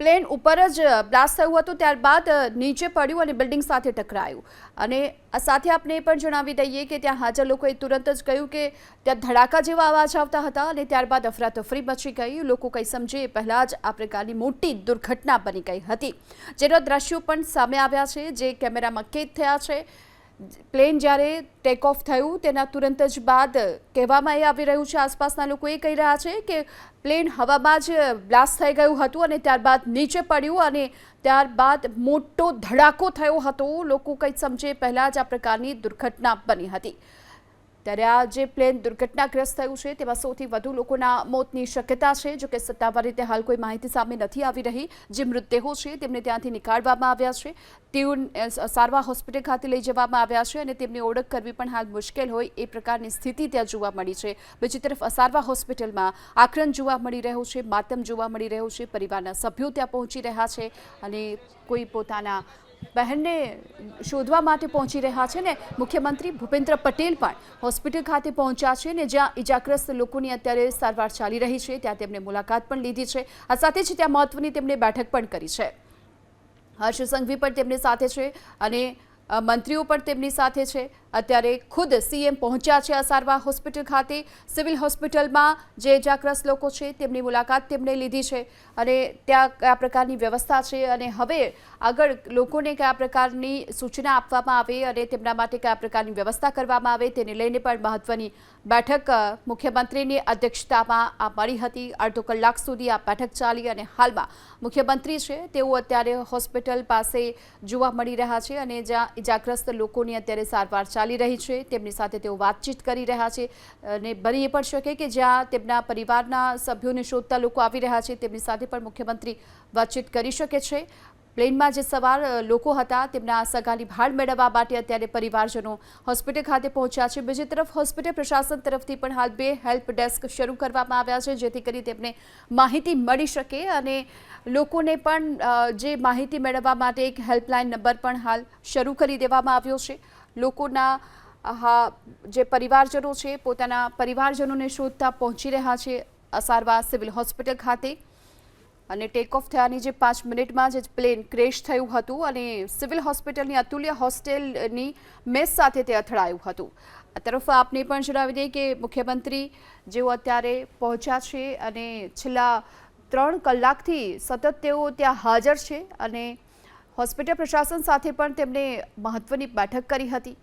પ્લેન ઉપર જ બ્લાસ્ટ થયું હતું, ત્યારબાદ નીચે પડ્યું અને બિલ્ડિંગ સાથે ટકરાયું. અને આ સાથે આપણે એ પણ જણાવી દઈએ કે ત્યાં હાજર લોકોએ તુરંત જ કહ્યું કે ત્યાં ધડાકા જેવા અવાજ આવતા હતા અને ત્યારબાદ અફરાતફરી મચી ગઈ. લોકો કંઈ સમજે એ પહેલાં જ આ પ્રકારની મોટી દુર્ઘટના બની ગઈ હતી, જેના દ્રશ્યો પણ સામે આવ્યા છે, જે કેમેરામાં કેદ થયા છે. પ્લેન જ્યારે ટેક ઓફ થયું તેના તુરંત જ બાદ કહેવામાં એ આવી રહ્યું છે, આસપાસના લોકો એ કહી રહ્યા છે કે પ્લેન હવામાં જ બ્લાસ્ટ થઈ ગયું હતું અને ત્યારબાદ નીચે પડ્યું અને ત્યારબાદ મોટો ધડાકો થયો હતો. લોકો કંઈ સમજે પહેલાં જ આ પ્રકારની દુર્ઘટના બની હતી. ત્યારે આ જે પ્લેન દુર્ઘટનાગ્રસ્ત થયું છે તેમાં સૌથી વધુ લોકોના મોતની શક્યતા છે. જોકે સત્તાવાર રીતે હાલ કોઈ માહિતી સામે નથી આવી રહી. જે મૃતદેહો છે તેમને ત્યાંથી નીકાળવામાં આવ્યા છે, તેઓ સારવાર હોસ્પિટલ ખાતે લઈ જવામાં આવ્યા છે અને તેમની ઓળખ કરવી પણ હાલ મુશ્કેલ હોય એ પ્રકારની સ્થિતિ ત્યાં જોવા મળી છે. બીજી તરફ અસારવા હોસ્પિટલમાં આક્રંદ જોવા મળી રહ્યો છે, માતમ જોવા મળી રહ્યો છે. પરિવારના સભ્યો ત્યાં પહોંચી રહ્યા છે અને કોઈ પોતાના બહેનને શોધવા માટે પહોંચી રહ્યા છે ને મુખ્યમંત્રી ભૂપેન્દ્ર પટેલ પણ હોસ્પિટલ ખાતે પહોંચ્યા છે ને જ્યાં ઇજાગ્રસ્ત લોકોની અત્યારે સારવાર ચાલી રહી છે ત્યાં તેમણે મુલાકાત પણ લીધી છે. આ સાથે જ ત્યાં મહત્વની તેમણે બેઠક પણ કરી છે. હર્ષ સંઘવી પણ તેમની સાથે છે અને મંત્રીઓ પણ તેમની સાથે છે. અત્યારે ખુદ સીએમ પહોંચ્યા છે અસારવા હોસ્પિટલ ખાતે. સિવિલ હોસ્પિટલમાં જે ઇજાગ્રસ્ત લોકો છે તેમની મુલાકાત તેમણે લીધી છે અને ત્યાં કયા પ્રકારની વ્યવસ્થા છે અને હવે આગળ લોકોને કયા પ્રકારની સૂચના આપવામાં આવે અને તેમના માટે કયા પ્રકારની વ્યવસ્થા કરવામાં આવે તેને લઈને પણ મહત્વની બેઠક મુખ્યમંત્રીની અધ્યક્ષતામાં આ મળી હતી. અડધો કલાક સુધી આ બેઠક ચાલી અને હાલમાં મુખ્યમંત્રી છે તેઓ અત્યારે હોસ્પિટલ પાસે જોવા મળી રહ્યા છે અને જ્યાં ઇજાગ્રસ્ત લોકોની અત્યારે સારવાર ચાલી રહી છે તેમની સાથે તેઓ વાતચીત કરી રહ્યા છે અને બની એ પણ શકે કે જ્યાં તેમના પરિવારના સભ્યોને શોધતા લોકો આવી રહ્યા છે તેમની સાથે પણ મુખ્યમંત્રી વાતચીત કરી શકે છે. પ્લેનમાં જે સવાર લોકો હતા તેમના સગાની ભાળ મેળવવા માટે અત્યારે પરિવારજનો હોસ્પિટલ ખાતે પહોંચ્યા છે. બીજી તરફ હોસ્પિટલ પ્રશાસન તરફથી પણ હાલ 2 હેલ્પ ડેસ્ક શરૂ કરવામાં આવ્યા છે જેથી કરી તેમને માહિતી મળી શકે અને લોકોને પણ જે માહિતી મેળવવા માટે એક હેલ્પલાઇન નંબર પણ હાલ શરૂ કરી દેવામાં આવ્યો છે. લોકોના જે પરિવારજનો છે પોતાના પરિવારજનોને શોધતા પહોંચી રહ્યા છે અસારવા સિવિલ હોસ્પિટલ ખાતે અને ટેક ઓફ થયાની જે 5 મિનિટમાં જે પ્લેન ક્રેશ થયું હતું અને સિવિલ હોસ્પિટલની અતુલ્ય હોસ્ટેલની મેસ સાથે તે અથડાયું હતું. આ તરફ આપને પણ જણાવી દઈએ કે મુખ્યમંત્રી જેઓ અત્યારે પહોંચ્યા છે અને છેલ્લા 3 કલાકથી સતત તેઓ ત્યાં હાજર છે અને હોસ્પિટલ પ્રશાસન સાથે પણ તેમણે મહત્વની બેઠક કરી હતી.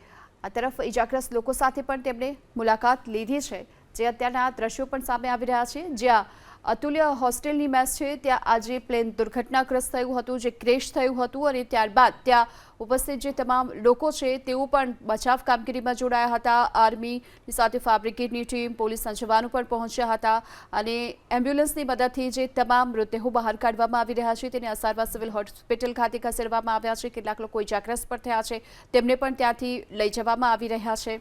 આ તરફ ઇજાગ્રસ્ત લોકો સાથે પણ તેમણે મુલાકાત લીધી છે. જે અત્યારના દ્રશ્યો પણ સામે આવી રહ્યા છે જ્યાં અતુલ્ય હોસ્ટેલની મેસ છે ત્યાં આજે પ્લેન દુર્ઘટનાગ્રસ્ત થયું હતું, જે ક્રેશ થયું હતું અને ત્યારબાદ ત્યાં ઉપસ્થિત જે તમામ લોકો છે તેઓ પણ બચાવ કામગીરીમાં જોડાયા હતા. આર્મીની સાથે ફાયર બ્રિગેડની ટીમ, પોલીસના જવાનો પણ પહોંચ્યા હતા અને એમ્બ્યુલન્સની મદદથી જે તમામ મૃતદેહો બહાર કાઢવામાં આવી રહ્યા છે તેને અસારવા સિવિલ હોસ્પિટલ ખાતે ખસેડવામાં આવ્યા છે. કેટલાક લોકો ઇજાગ્રસ્ત પણ થયા છે તેમને પણ ત્યાંથી લઈ જવામાં આવી રહ્યા છે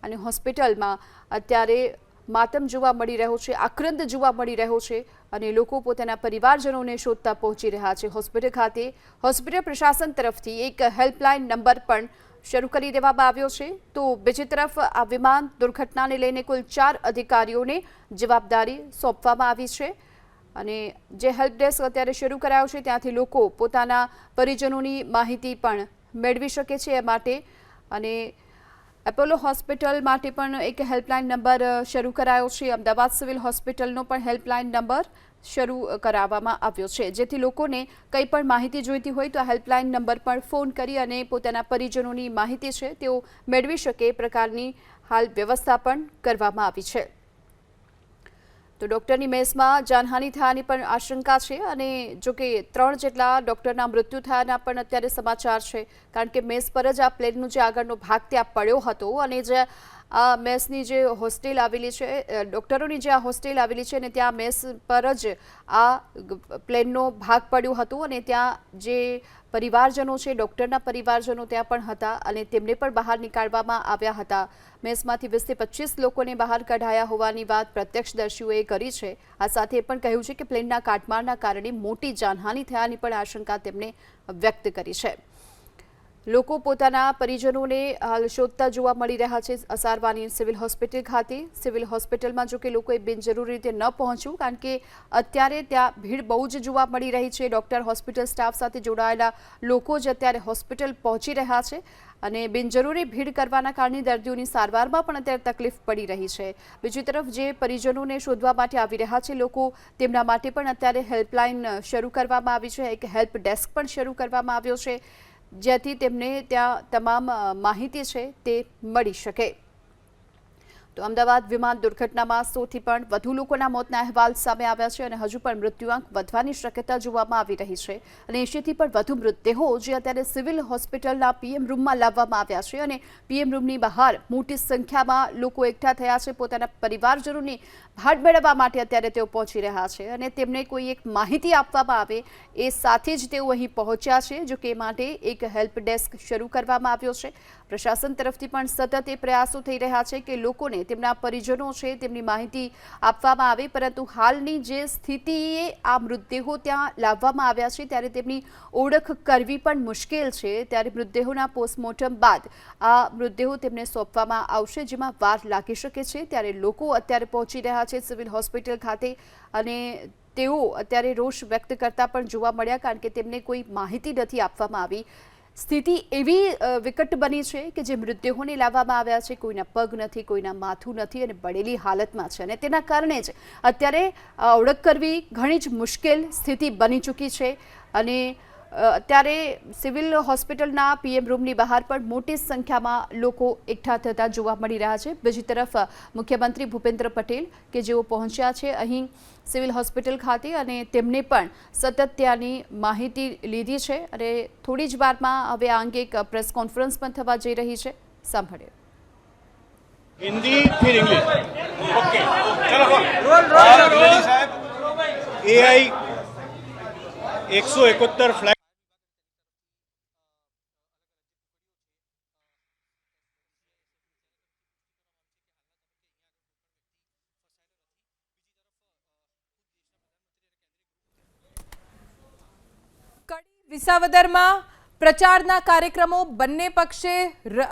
અને હોસ્પિટલમાં અત્યારે માતમ જોવા મળી રહ્યો છે, આક્રંદ જોવા મળી રહ્યો છે અને લોકો પોતાના પરિવારજનોને શોધતા પહોંચી રહ્યા છે હોસ્પિટલ ખાતે. હોસ્પિટલ પ્રશાસન તરફથી એક હેલ્પલાઇન નંબર પણ શરૂ કરી દેવામાં આવ્યો છે. તો બીજી તરફ આ વિમાન દુર્ઘટનાને લઈને કુલ 4 અધિકારીઓને જવાબદારી સોંપવામાં આવી છે અને જે હેલ્પ ડેસ્ક અત્યારે શરૂ કરાયો છે ત્યાંથી લોકો પોતાના પરિજનોની માહિતી પણ મેળવી શકે છે એ માટે અને એપોલો હોસ્પિટલ માટે પણ એક હેલ્પલાઇન નંબર શરૂ કરાયો છે. અમદાવાદ સિવિલ હોસ્પિટલનો પણ હેલ્પલાઇન નંબર શરૂ કરાવવામાં આવ્યો છે જેથી લોકોને કંઈ પણ માહિતી જોઈતી હોય તો હેલ્પલાઇન નંબર પર ફોન કરી અને પોતાના પરિજનોની માહિતી છે તેઓ મેળવી શકે એ પ્રકારની હાલ વ્યવસ્થા પણ કરવામાં આવી છે. તો ડૉક્ટરની મેસમાં જાનહાનિ થયાની પણ આશંકા છે અને જો કે 3 જેટલા ડૉક્ટરના મૃત્યુ થયાના પણ અત્યારે સમાચાર છે કારણ કે મેસ પર જ આ પ્લેનનો જે આગળનો ભાગ ત્યાં પડ્યો હતો અને જે આ મેસની જે હોસ્ટેલ આવેલી છે, ડૉક્ટરોની જે આ હોસ્ટેલ આવેલી છે અને ત્યાં મેસ પર જ આ પ્લેનનો ભાગ પડ્યો હતો અને ત્યાં જે પરિવારજનો છે, ડૉક્ટરના પરિવારજનો ત્યાં પણ હતા અને તેમને પણ બહાર નીકાળવામાં આવ્યા હતા. મેસમાંથી 20 થી 25 લોકોને બહાર કઢાયા હોવાની વાત પ્રત્યક્ષદર્શીઓએ કરી છે. આ સાથે એ પણ કહ્યું છે કે પ્લેનના કાટમાળના કારણે મોટી જાનહાનિ થયાની પણ આશંકા તેમણે વ્યક્ત કરી છે. લોકો પોતાના પરિજનોને હાલ શોધતા જોવા મળી રહ્યા છે અસારવાની સિવિલ હોસ્પિટલ ખાતે. સિવિલ હોસ્પિટલમાં જો કે લોકોએ બિનજરૂરી રીતે ન પહોંચવું કારણ કે અત્યારે ત્યાં ભીડ બહુ જ જોવા મળી રહી છે. ડૉક્ટર, હોસ્પિટલ સ્ટાફ સાથે જોડાયેલા લોકો જ અત્યારે હોસ્પિટલ પહોંચી રહ્યા છે અને બિનજરૂરી ભીડ કરવાના કારણે દર્દીઓની સારવારમાં પણ અત્યારે તકલીફ પડી રહી છે. બીજી તરફ જે પરિજનોને શોધવા માટે આવી રહ્યા છે લોકો તેમના માટે પણ અત્યારે હેલ્પલાઇન શરૂ કરવામાં આવી છે. એક હેલ્પ ડેસ્ક પણ શરૂ કરવામાં આવ્યો છે જેથી તેમને ત્યાં તમામ માહિતી છે તે મળી શકે. તો અમદાવાદ વિમાન દુર્ઘટનામાં 100થી પણ વધુ લોકોના મોતના અહેવાલ સામે આવ્યા છે અને હજુ પણ મૃત્યુઆંક વધવાની શક્યતા જોવામાં આવી રહી છે અને 80થી પણ વધુ મૃતદેહો જે અત્યારે સિવિલ હોસ્પિટલના પીએમ રૂમમાં લાવવામાં આવ્યા છે અને પીએમ રૂમની બહાર મોટી સંખ્યામાં લોકો એકઠા થયા છે પોતાના પરિવારજનોની ભાડ મેળવવા માટે અત્યારે તેઓ પહોંચી રહ્યા છે અને તેમને કોઈ એક માહિતી આપવામાં આવે એ સાથે જ તેઓ અહીં પહોંચ્યા છે જો કે એ માટે એક હેલ્પ ડેસ્ક શરૂ કરવામાં આવ્યો છે પ્રશાસન તરફથી પણ સતત એ પ્રયાસો થઈ રહ્યા છે કે લોકોને તેમના પરિજનો છે તેમની માહિતી આપવામાં આવે પરંતુ હાલની જે સ્થિતિએ આ મૃતદેહો ત્યાં લાવવામાં આવ્યા છે ત્યારે તેમની ઓળખ કરવી પણ મુશ્કેલ છે ત્યારે મૃતદેહોના પોસ્ટમોર્ટમ બાદ આ મૃતદેહો તેમને સોંપવામાં આવશે જેમાં વાર લાગી શકે છે ત્યારે લોકો અત્યારે પહોંચી રહ્યા છે સિવિલ હોસ્પિટલ ખાતે અને તેઓ અત્યારે રોષ વ્યક્ત કરતા પણ જોવા મળ્યા કારણ કે તેમને કોઈ માહિતી નથી આપવામાં આવી સ્થિતિ એવી વિકટ બની છે કે જે મૃતદેહોને લાવવામાં આવ્યા છે કોઈના પગ નથી કોઈના માથું નથી અને બળેલી હાલતમાં છે અને તેના કારણે જ અત્યારે ઓળખ કરવી ઘણી જ મુશ્કેલ સ્થિતિ બની ચૂકી છે અને અત્યારે સિવિલ હોસ્પિટલના પીએમ રૂમની બહાર પણ મોટી સંખ્યામાં લોકો એકઠા થતા જોવા મળી રહ્યા છે બીજી તરફ મુખ્યમંત્રી ભૂપેન્દ્ર પટેલ કે જેઓ પહોંચ્યા છે અહીં સિવિલ હોસ્પિટલ ખાતે અને તેમને પણ સતત ત્યાંની માહિતી લીધી છે અને થોડી જ વારમાં હવે આ અંગે એક પ્રેસ કોન્ફરન્સ પણ થવા જઈ રહી છે સાંભળીએ हिंदी फिर इंग्लिश ओके चलो साहब एआई 171 फ्लाइट વિસાવદરમાં પ્રચારના કાર્યક્રમો બંને પક્ષે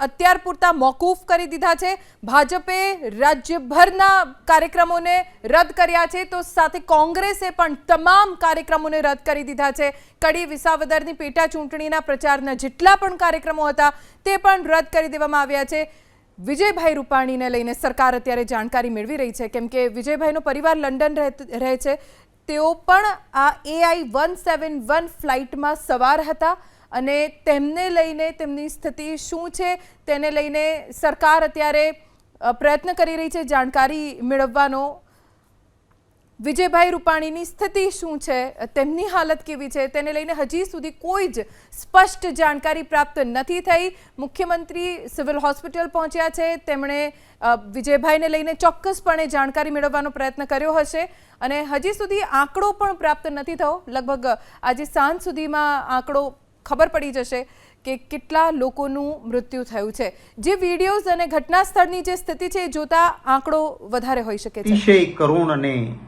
અત્યાર પૂરતા મોકૂફ કરી દીધા છે ભાજપે રાજ્યભરના કાર્યક્રમોને રદ કર્યા છે તો સાથે કોંગ્રેસે પણ તમામ કાર્યક્રમોને રદ કરી દીધા છે કડી વિસાવદરની પેટા ચૂંટણીના પ્રચારના જેટલા પણ કાર્યક્રમો હતા તે પણ રદ કરી દેવામાં આવ્યા છે વિજયભાઈ રૂપાણીને લઈને સરકાર અત્યારે જાણકારી મેળવી રહી છે કેમ કે વિજયભાઈનો પરિવાર લંડન રહે છે તેઓ પણ આ AI-171 ફ્લાઇટમાં સવાર હતા અને તેમને લઈને તેમની સ્થિતિ શું છે તેને લઈને સરકાર અત્યારે પ્રયત્ન કરી રહી છે જાણકારી મેળવવાનો વિજયભાઈ રૂપાણીની સ્થિતિ શું છે તેમની હાલત કેવી છે તેને લઈને હજી સુધી કોઈ જ સ્પષ્ટ જાણકારી પ્રાપ્ત નથી થઈ મુખ્યમંત્રી સિવિલ હોસ્પિટલ પહોંચ્યા છે તેમણે વિજયભાઈને લઈને ચોક્કસપણે જાણકારી મેળવવાનો પ્રયત્ન કર્યો હશે અને હજી સુધી આંકડો પણ પ્રાપ્ત નથી થયો લગભગ આજે સાંજ સુધીમાં આંકડો ખબર પડી જશે કે કેટલા લોકોનું મૃત્યુ થયું છે જે વિડીયોઝ અને ઘટના સ્થળની જે સ્થિતિ છે એ જોતા આંકડો વધારે હોઈ શકે છે અતિશય કરુણ અને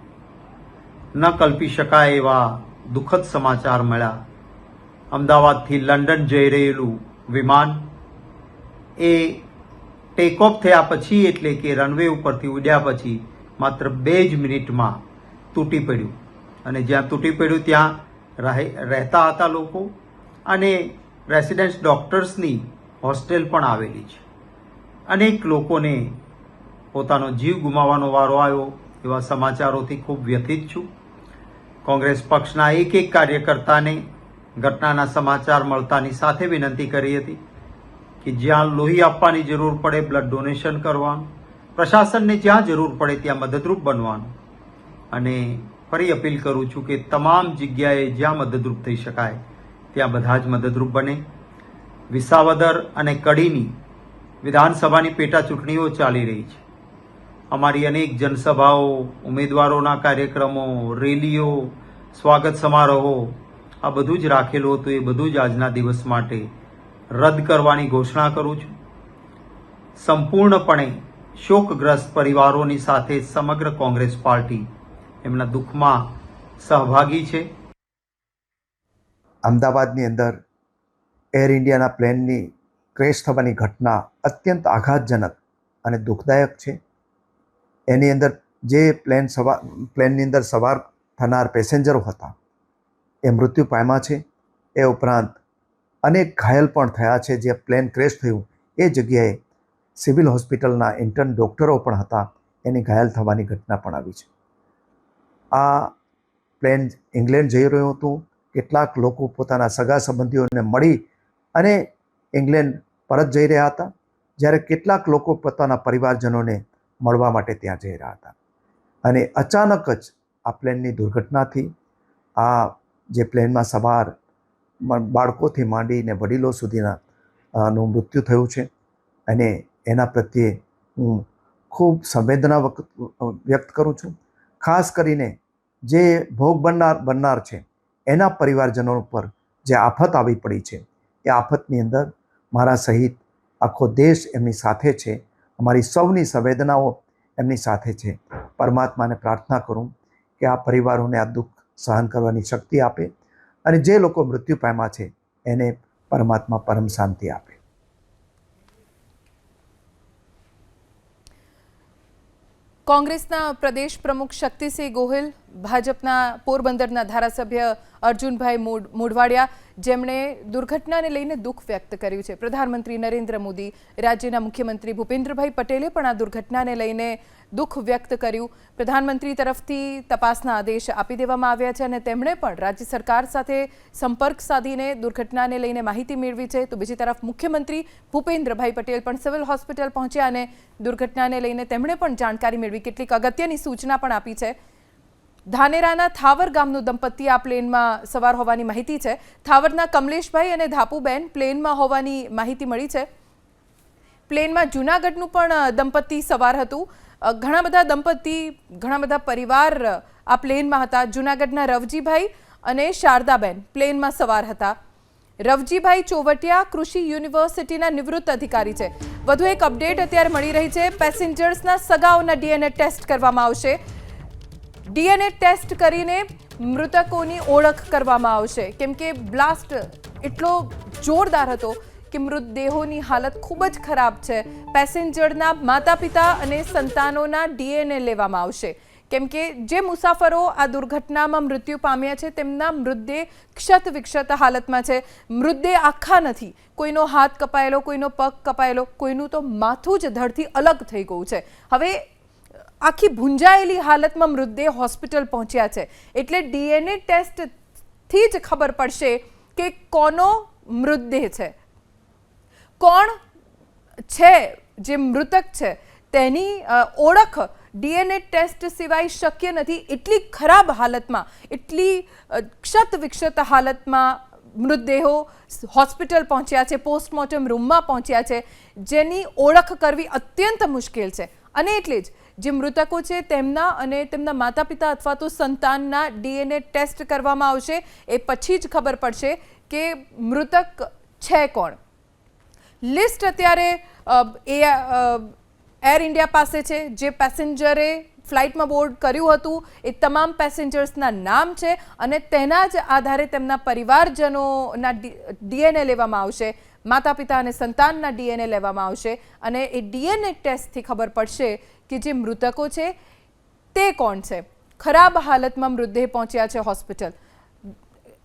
ન કલ્પી શકાય એવા દુઃખદ સમાચાર મળ્યા અમદાવાદથી લંડન જઈ રહેલું વિમાન એ ટેક ઓફ થયા પછી એટલે કે રનવે ઉપરથી ઉડ્યા પછી માત્ર 2 જ મિનિટમાં તૂટી પડ્યું અને જ્યાં તૂટી પડ્યું ત્યાં રહેતા હતા લોકો અને રેસિડેન્સ ડોક્ટર્સની હોસ્ટેલ પણ આવેલી છે અનેક લોકોને પોતાનો જીવ ગુમાવવાનો વારો આવ્યો એવા સમાચારોથી ખૂબ વ્યથિત છું કોંગ્રેસ પક્ષના એક કાર્યકર્તાને ઘટનાના સમાચાર મળતાની સાથે વિનંતી કરી હતી કે જ્યાં લોહી આપવાની જરૂર પડે બ્લડ ડોનેશન કરવાનું પ્રશાસનને જ્યાં જરૂર પડે ત્યાં મદદરૂપ બનવાનું અને ફરી અપીલ કરું છું કે તમામ જગ્યાએ જ્યાં મદદરૂપ થઈ શકાય ત્યાં બધા જ મદદરૂપ બને વિસાવદર અને કડીની વિધાનસભાની પેટા ચૂંટણીઓ ચાલી રહી છે અમારી અનેક જનસભાઓ ઉમેદવારોના કાર્યક્રમો રેલીઓ સ્વાગત સમારોહો આ બધું જ રાખેલું હતું એ બધું જ આજના દિવસ માટે રદ કરવાની ઘોષણા કરું છું સંપૂર્ણપણે શોકગ્રસ્ત પરિવારોની સાથે સમગ્ર કોંગ્રેસ પાર્ટી એમના દુઃખમાં સહભાગી છે અમદાવાદની અંદર એર ઇન્ડિયાના પ્લેનની ક્રેશ થવાની ઘટના અત્યંત આઘાતજનક અને દુઃખદાયક છે એની અંદર જે પ્લેનની અંદર સવાર થનાર પેસેન્જરો હતા એ મૃત્યુ પામ્યા છે એ ઉપરાંત અનેક ઘાયલ પણ થયા છે જે પ્લેન ક્રેશ થયું એ જગ્યાએ સિવિલ હોસ્પિટલના ઇન્ટર્ન ડૉક્ટરો પણ હતા એની ઘાયલ થવાની ઘટના પણ આવી છે આ પ્લેન ઇંગ્લેન્ડ જઈ રહ્યું હતું કેટલાક લોકો પોતાના સગા સંબંધીઓને મળી અને ઇંગ્લેન્ડ પરત જઈ રહ્યા હતા જ્યારે કેટલાક લોકો પોતાના પરિવારજનોને મળવા માટે ત્યાં જઈ રહ્યા હતા અને અચાનક જ આ પ્લેનની દુર્ઘટનાથી આ જે પ્લેનમાં સવાર બાળકોથી માંડીને વડીલો સુધીના નું મૃત્યુ થયું છે અને એના પ્રત્યે હું ખૂબ સંવેદના વ્યક્ત કરું છું. ખાસ કરીને જે ભોગ બનનાર છે એના પરિવારજનો પર જે આફત આવી પડી છે એ આફતની અંદર મારા સહિત આખો દેશ એમની સાથે છે. અમારી સૌની સંવેદનાઓ એમની સાથે છે. પરમાત્માને પ્રાર્થના કરું કે આ પરિવારોને આ દુઃખ સહન કરવાની શક્તિ આપે અને જે લોકો મૃત્યુ પામ્યા છે એને પરમાત્મા પરમ શાંતિ આપે. કોંગ્રેસના પ્રદેશ પ્રમુખ શક્તિસિંહ ગોહિલ, ભાજપના પોરબંદરના ધારાસભ્ય અર્જુનભાઈ મોઢવાડિયા, જેમણે દુર્ઘટનાને લઈને દુઃખ વ્યક્ત કર્યું છે. પ્રધાનમંત્રી નરેન્દ્ર મોદી, રાજ્યના મુખ્યમંત્રી ભૂપેન્દ્રભાઈ પટેલે પણ આ દુર્ઘટનાને લઈને દુઃખ વ્યક્ત કર્યું. પ્રધાનમંત્રી તરફથી તપાસના આદેશ આપી દેવામાં આવ્યા છે અને તેમણે પણ રાજ્ય સરકાર સાથે સંપર્ક સાધીને દુર્ઘટનાને લઈને માહિતી મેળવી છે. તો બીજી તરફ મુખ્યમંત્રી ભૂપેન્દ્રભાઈ પટેલ પણ સિવિલ હોસ્પિટલ પહોંચ્યા અને દુર્ઘટનાને લઈને તેમણે પણ જાણકારી મેળવી, કેટલીક અગત્યની સૂચના પણ આપી છે. ધાનેરાના થાવર ગામનું દંપતી આ પ્લેનમાં સવાર હોવાની માહિતી છે. થાવરના કમલેશભાઈ અને ધાપુબેન પ્લેનમાં હોવાની માહિતી મળી છે. પ્લેનમાં જૂનાગઢનું પણ દંપતી સવાર હતું. ઘણા બધા પરિવાર આ પ્લેનમાં હતા. જૂનાગઢના રવજીભાઈ અને શારદાબેન પ્લેનમાં સવાર હતા. રવજીભાઈ ચોવટિયા કૃષિ યુનિવર્સિટીના નિવૃત્ત અધિકારી છે. વધુ એક અપડેટ અત્યારે મળી રહી છે. પેસેન્જર્સના સગાઓના ડીએનએ ટેસ્ટ કરવામાં આવશે. ડીએનએ ટેસ્ટ કરીને મૃતકોની ઓળખ કરવામાં આવશે, કેમ કે બ્લાસ્ટ એટલો જોરદાર હતો કે મૃતદેહોની હાલત ખૂબ જ ખરાબ છે. પેસેન્જરના માતા પિતા અને સંતાનોના ડીએનએ લેવામાં આવશે, કેમ કે જે મુસાફરો આ દુર્ઘટનામાં મૃત્યુ પામ્યા છે તેમના મૃતદેહ ક્ષત વિક્ષત હાલતમાં છે. મૃતદેહ આખા નથી. કોઈનો હાથ કપાયેલો, કોઈનો પગ કપાયેલો, કોઈનું તો માથું જ ધડથી અલગ થઈ ગયું છે. હવે આખી ભૂંજાયેલી હાલતમાં મૃતદેહ હોસ્પિટલ પહોંચ્યા છે. એટલે ડીએનએ ટેસ્ટથી જ ખબર પડશે કે કોનો મૃતદેહ છે, કોણ છે જે મૃતક છે, તેની ઓળખ ડીએનએ ટેસ્ટ સિવાય શક્ય નથી. એટલી ખરાબ હાલતમાં, એટલી ક્ષત વિક્ષત હાલતમાં મૃતદેહો હોસ્પિટલ પહોંચ્યા છે, પોસ્ટમોર્ટમ રૂમમાં પહોંચ્યા છે, જેની ઓળખ કરવી અત્યંત મુશ્કેલ છે. અને એટલે જ જે મૃતકો છે તેમના અને તેમના માતા પિતા અથવા તો સંતાનના ડીએનએ ટેસ્ટ કરવામાં આવશે. એ પછી જ ખબર પડશે કે મૃતક છે કોણ. લિસ્ટ અત્યારે એર ઇન્ડિયા પાસે છે. જે પેસેન્જરે ફ્લાઇટમાં બોર્ડ કર્યું હતું એ તમામ પેસેન્જર્સના નામ છે અને તેના જ આધારે તેમના પરિવારજનોના ડીએનએ લેવામાં આવશે. માતા પિતા અને સંતાનના ડીએનએ લેવામાં આવશે અને એ ડીએનએ ટેસ્ટથી ખબર પડશે કે જે મૃતકો છે તે કોણ છે. ખરાબ હાલતમાં મૃતદેહ પહોંચ્યા છે હોસ્પિટલ.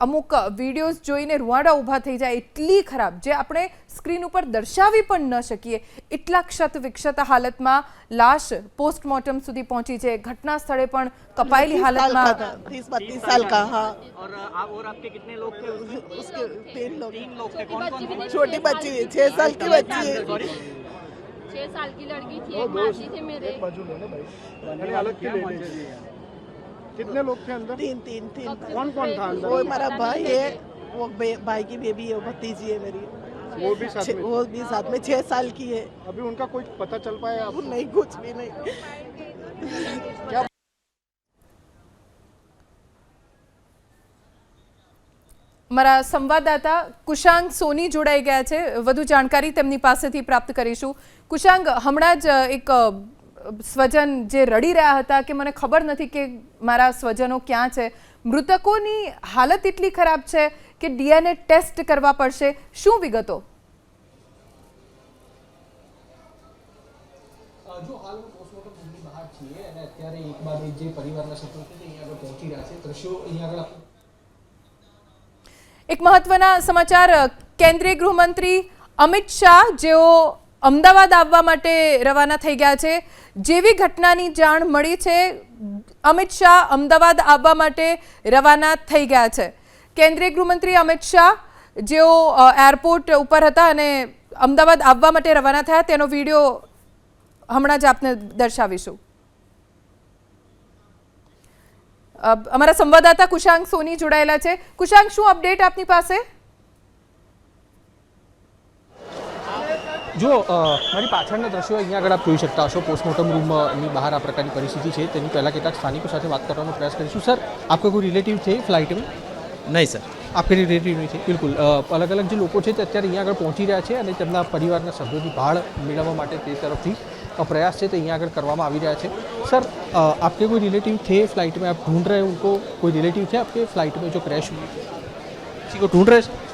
અમુક વિડીયોઝ જોઈને રૂવાડા ઊભા થઈ જાય, એટલી ખરાબ, જે આપણે સ્ક્રીન ઉપર દર્શાવી પણ ન શકીએ એટલા ક્ષત વિક્ષત હાલતમાં લાશ પોસ્ટમોર્ટમ સુધી પહોંચી છે. ઘટના સ્થળે પણ કપાયેલી હાલતમાં 30-32 साल का. हाँ. और आपके कितने लोग थे उसके 3 लोग थे. कौन छोटी बच्ची है, 6 साल की बच्ची है. 6 साल की लड़की थी, एक मासी थे मेरे. अलग के ले लीजिए. कितने लोग थे अंदर? 3. कौन कौन था अंदर? वो हमारा भाई है, वो भाई की बेबी है, भतीजी है मेरी. वो भी साथ में? वो भी साथ में 6 साल की है. अभी उनका कोई पता चल पाया आपको? नहीं, कुछ भी नहीं. क्या મારા સંવાદદાતા કુશાંગ સોની જોડાઈ ગયા છે. વધુ જાણકારી તેમની પાસેથી પ્રાપ્ત કરીશું. કુશાંગ, હમણાં જ એક સ્વજન જે રડી રહ્યા હતા કે મને ખબર નથી કે મારા સ્વજનો ક્યાં છે. મૃતકોની હાલત એટલી ખરાબ છે કે ડીએનએ ટેસ્ટ કરવા પડશે. શું વિગતો? જો હાલ પોસ્ટમોર્ટમ રૂમની બહાર છીએ અને અત્યારે એક બાદ એક જે પરિવારના સભ્યો છે અહીંયા આગળ પહોંચી રહ્યા છે. દ્રશ્યો અહીંયા આગળ એક મહત્વના સમાચાર. કેન્દ્રીય ગૃહમંત્રી અમિત શાહ, જેઓ અમદાવાદ આવવા માટે રવાના થઈ ગયા છે. જેવી ઘટનાની જાણ મળી છે, અમિત શાહ અમદાવાદ આવવા માટે રવાના થઈ ગયા છે. કેન્દ્રીય ગૃહમંત્રી અમિત શાહ, જેઓ એરપોર્ટ ઉપર હતા અને અમદાવાદ આવવા માટે રવાના થયા, તેનો વિડીયો હમણાં જ આપને દર્શાવીશું. અમારા સંવાદદાતા કુશાંક સોની જોડાયેલા છે. કુશાંક, શું અપડેટ આપની પાસે? જો મારી પાછળના દ્રશ્યો અહીંયા આગળ આપ જોઈ શકતા હશો. પોસ્ટમોર્ટમ રૂમની બહાર આ પ્રકારની પરિસ્થિતિ છે. તેની પહેલાં કેટલાક સ્થાનિકો સાથે વાત કરવાનો પ્રયાસ કરીશું. સર, આપકો કોઈ રિલેટિવ थे फ्लाइट में? नहीं सर, आपके रिलेटिव नहीं थे. બિલકુલ. અલગ અલગ જે લોકો છે તે અત્યારે અહીંયા આગળ પહોંચી રહ્યા છે અને તેમના પરિવારના સભ્યોની ભાળ મેળવવા માટે તે તરફથી प्रयास છે તે અહીંયા આગળ કરવામાં આવી રહ્યા છે. સર, आपके कोई रिलेटिव थे फ्लाइट में? आप ढूंढ रहे हैं उनको? कोई रिलेटिव थे आपके फ्लाइट में जो क्रैश हुई? किसी को ढूंढ रहे हैं?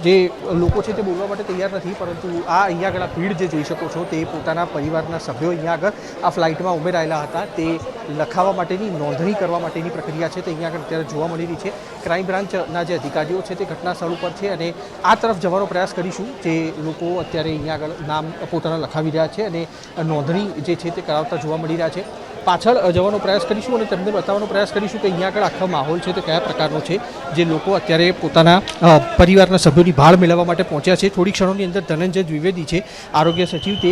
જે લોકો છે તે બોલવા માટે તૈયાર નથી, પરંતુ આ અહીંયા આગળ ભીડ જે જોઈ શકો છો તે પોતાના પરિવારના સભ્યો અહીંયા આગળ આ ફ્લાઇટમાં ઉમેરાયેલા હતા તે લખાવવા માટેની નોંધણી કરવા માટેની પ્રક્રિયા છે તે અહીંયા આગળ અત્યારે જોવા મળી રહી છે. ક્રાઇમ બ્રાન્ચના જે અધિકારીઓ છે તે ઘટના સ્થળ ઉપર છે અને આ તરફ જવાનો પ્રયાસ કરીશું. જે લોકો અત્યારે અહીંયા આગળ નામ પોતાના લખાવી રહ્યા છે અને નોંધણી જે છે તે કરાવતા જોવા મળી રહ્યા છે. પાછળ જવાનો પ્રયાસ કરીશું અને તેમને બતાવવાનો પ્રયાસ કરીશું કે અહીંયા આગળ આખો માહોલ છે તે કયા પ્રકારનો છે. જે લોકો અત્યારે પોતાના પરિવારના સભ્યોની ભાળ મેળવવા માટે પહોંચ્યા છે. થોડી ક્ષણોની અંદર ધનંજય દ્વિવેદી છે, આરોગ્ય સચિવ, તે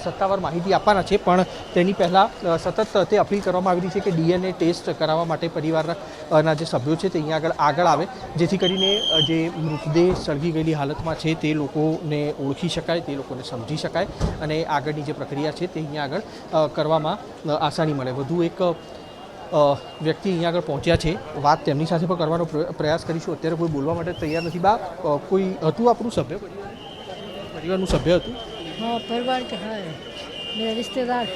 સત્તાવાર માહિતી આપવાના છે, પણ તેની પહેલાં સતત તે અપીલ કરવામાં આવી રહી છે કે DNA ટેસ્ટ કરાવવા માટે પરિવારના જે સભ્યો છે તે અહીંયા આગળ આવે, જેથી કરીને જે મૃતદેહ સળગી ગયેલી હાલતમાં છે તે લોકોને ઓળખી શકાય, તે લોકોને સમજી શકાય અને આગળની જે પ્રક્રિયા છે તે અહીંયા આગળ કરવામાં આસાની મળે. વધુ એક વ્યક્તિ અહીંયા આગળ પહોંચ્યા છે, વાત તેમની સાથે પણ કરવાનો પ્રયાસ કરીશું. અત્યારે કોઈ બોલવા માટે તૈયાર નથી. બા, કોઈ હતું આપણું સભ્ય, પરિવારનું સભ્ય હતું? हाँ, परिवार के है, मेरे रिश्तेदार.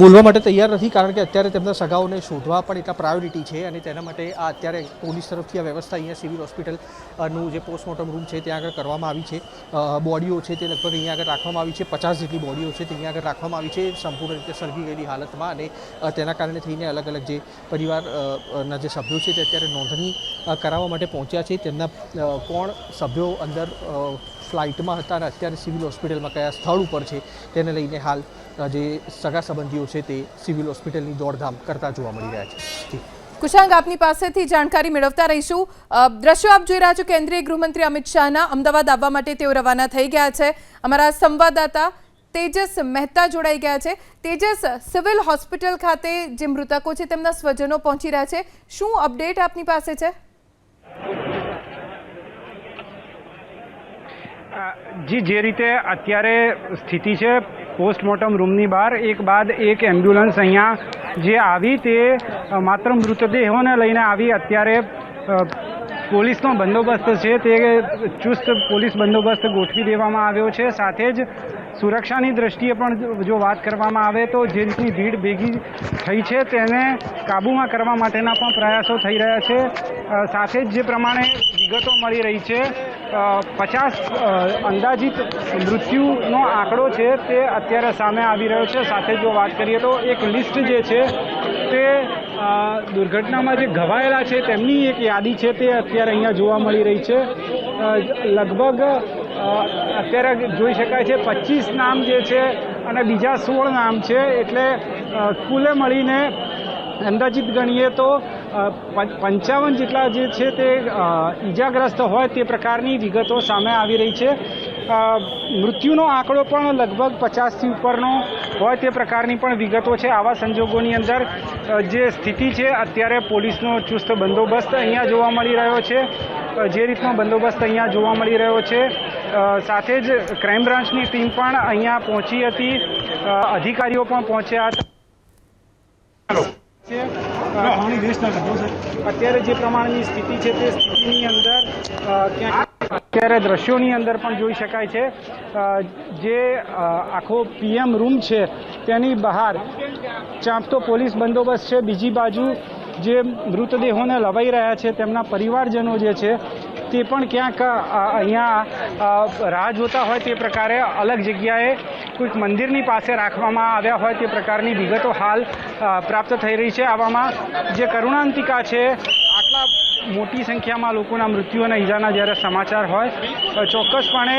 બોલવા માટે તૈયાર નથી, કારણ કે અત્યારે તેમના સગાઓને શોધવા પણ એટલા પ્રાયોરિટી છે અને તેના માટે આ અત્યારે પોલીસ તરફથી આ વ્યવસ્થા અહીંયા સિવિલ હોસ્પિટલનું જે પોસ્ટમોર્ટમ રૂમ છે ત્યાં આગળ કરવામાં આવી છે. બોડીઓ છે તે લગભગ અહીંયા આગળ રાખવામાં આવી છે. 50 જેટલી બોડીઓ છે તે અહીંયા આગળ રાખવામાં આવી છે સંપૂર્ણ રીતે સળગી ગયેલી હાલતમાં, અને તેના કારણે થઈને અલગ અલગ જે પરિવારના જે સભ્યો છે તે અત્યારે નોંધણી કરાવવા માટે પહોંચ્યા છે. તેમના કોણ સભ્યો અંદર ફ્લાઇટમાં હતા અને અત્યારે સિવિલ હોસ્પિટલમાં કયા સ્થળ ઉપર છે તેને લઈને હાલ જે સગા સંબંધીઓ છે તે સિવિલ હોસ્પિટલની દોડધામ કરતા જોવા મળી રહ્યા છે. કુશાંક, આપની પાસેથી જાણકારી મેળવતા રહીશું. દ્રશ્યો આપ જોઈ રહ્યા છો, કેન્દ્રીય ગૃહમંત્રી અમિત શાહના અમદાવાદ આવવા માટે તેઓ રવાના થઈ ગયા છે. અમારા સંવાદદાતા તેજસ મહેતા જોડાઈ ગયા છે. તેજસ, સિવિલ હોસ્પિટલ ખાતે જે મૃતકો છે તેમના સ્વજનો પહોંચી રહ્યા છે, શું અપડેટ આપની પાસે છે? જી, જે રીતે અત્યારે સ્થિતિ છે પોસ્ટમોર્ટમ રૂમની બહાર એક બાદ એક એમ્બ્યુલન્સ અહીંયા જે આવી તે માત્ર મૃતદેહોને લઈને આવી. અત્યારે પોલીસનો બંદોબસ્ત છે તે ચુસ્ત પોલીસ બંદોબસ્ત ગોઠવી દેવામાં આવ્યો છે. સાથે જ સુરક્ષાની દ્રષ્ટિએ પણ જો વાત કરવામાં આવે તો જે રીતની ભીડ ભેગી થઈ છે તેને કાબૂમાં કરવા માટેના પણ પ્રયાસો થઈ રહ્યા છે. સાથે જ જે પ્રમાણે વિગતો મળી રહી છે, 50 અંદાજિત મૃત્યુનો આંકડો છે તે અત્યારે સામે આવી રહ્યો છે. સાથે જો વાત કરીએ તો એક લિસ્ટ જે છે તે દુર્ઘટનામાં જે ઘવાયેલા છે તેમની એક યાદી છે તે અત્યારે અહીંયા જોવા મળી રહી છે. લગભગ અત્યારે જોઈ શકાય છે 25 નામ જે છે અને બીજા 16 નામ છે, એટલે કુલે મળીને અંદાજિત ગણીએ તો 55 જેટલા જે છે તે ઈજાગ્રસ્ત હોય તે પ્રકારની વિગતો સામે આવી રહી છે. મૃત્યુનો આંકડો પણ લગભગ 50થી ઉપરનો હોય તે પ્રકારની પણ વિગતો છે. આવા સંજોગોની અંદર જે સ્થિતિ છે અત્યારે પોલીસનો ચુસ્ત બંદોબસ્ત અહીંયા જોવા મળી રહ્યો છે. જે રીતનો બંદોબસ્ત અહીંયા જોવા મળી રહ્યો છે, સાથે જ ક્રાઇમ બ્રાન્ચની ટીમ પણ અહીંયા પહોંચી હતી, અધિકારીઓ પણ પહોંચ્યા હતા. અત્યારે જે પ્રમાણેની સ્થિતિ છે તે સ્થિતિની અંદર ક્યાંક અત્યારે દ્રશ્યોની અંદર પણ જોઈ શકાય છે જે આખો PM રૂમ છે તેની બહાર ચાંપતો પોલીસ બંદોબસ્ત છે. બીજી બાજુ જે મૃતદેહોને લવાઈ રહ્યા છે તેમના પરિવારજનો જે છે તે પણ ક્યાંક અહીંયા રાહ જોતા હોય તે પ્રકારે અલગ જગ્યાએ કોઈક મંદિરની પાસે રાખવામાં આવ્યા હોય તે પ્રકારની વિગતો હાલ પ્રાપ્ત થઈ રહી છે. આવામાં જે કરુણાંતિકા છે, આટલા મોટી સંખ્યામાં લોકોના મૃત્યુ અને ઈજાના જ્યારે સમાચાર હોય, ચોક્કસપણે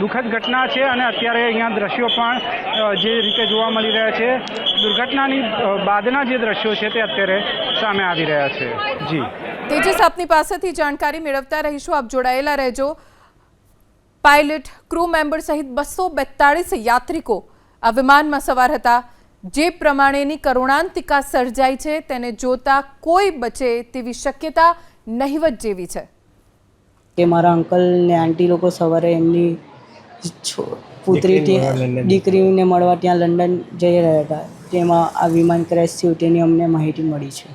દુઃખદ ઘટના છે. અને અત્યારે અહીંયા દ્રશ્યો પણ જે રીતે જોવા મળી રહ્યા છે, દુર્ઘટનાની બાદના જે દ્રશ્યો છે તે અત્યારે સામે આવી રહ્યા છે. જી તેજસ, આપની પાસેથી જાણકારી મેળવતા રહીશું, આપ જોડાયેલા રહેજો. પાયલટ, ક્રૂ મેમ્બર સહિત 242 યાત્રિકો આ વિમાનમાં સવાર હતા. જે પ્રમાણેની કરુણાંતિકા સર્જાઈ છે તેને જોતા કોઈ બચે તેવી શક્યતા નહિવત જેવી છે. કે મારા અંકલ ને આંટી લોકો સવારે એમની પુત્રી દીકરીને મળવા ત્યાં લંડન જઈ રહ્યા હતા, તેમાં આ વિમાન ક્રેશ થયું તેની અમને માહિતી મળી છે.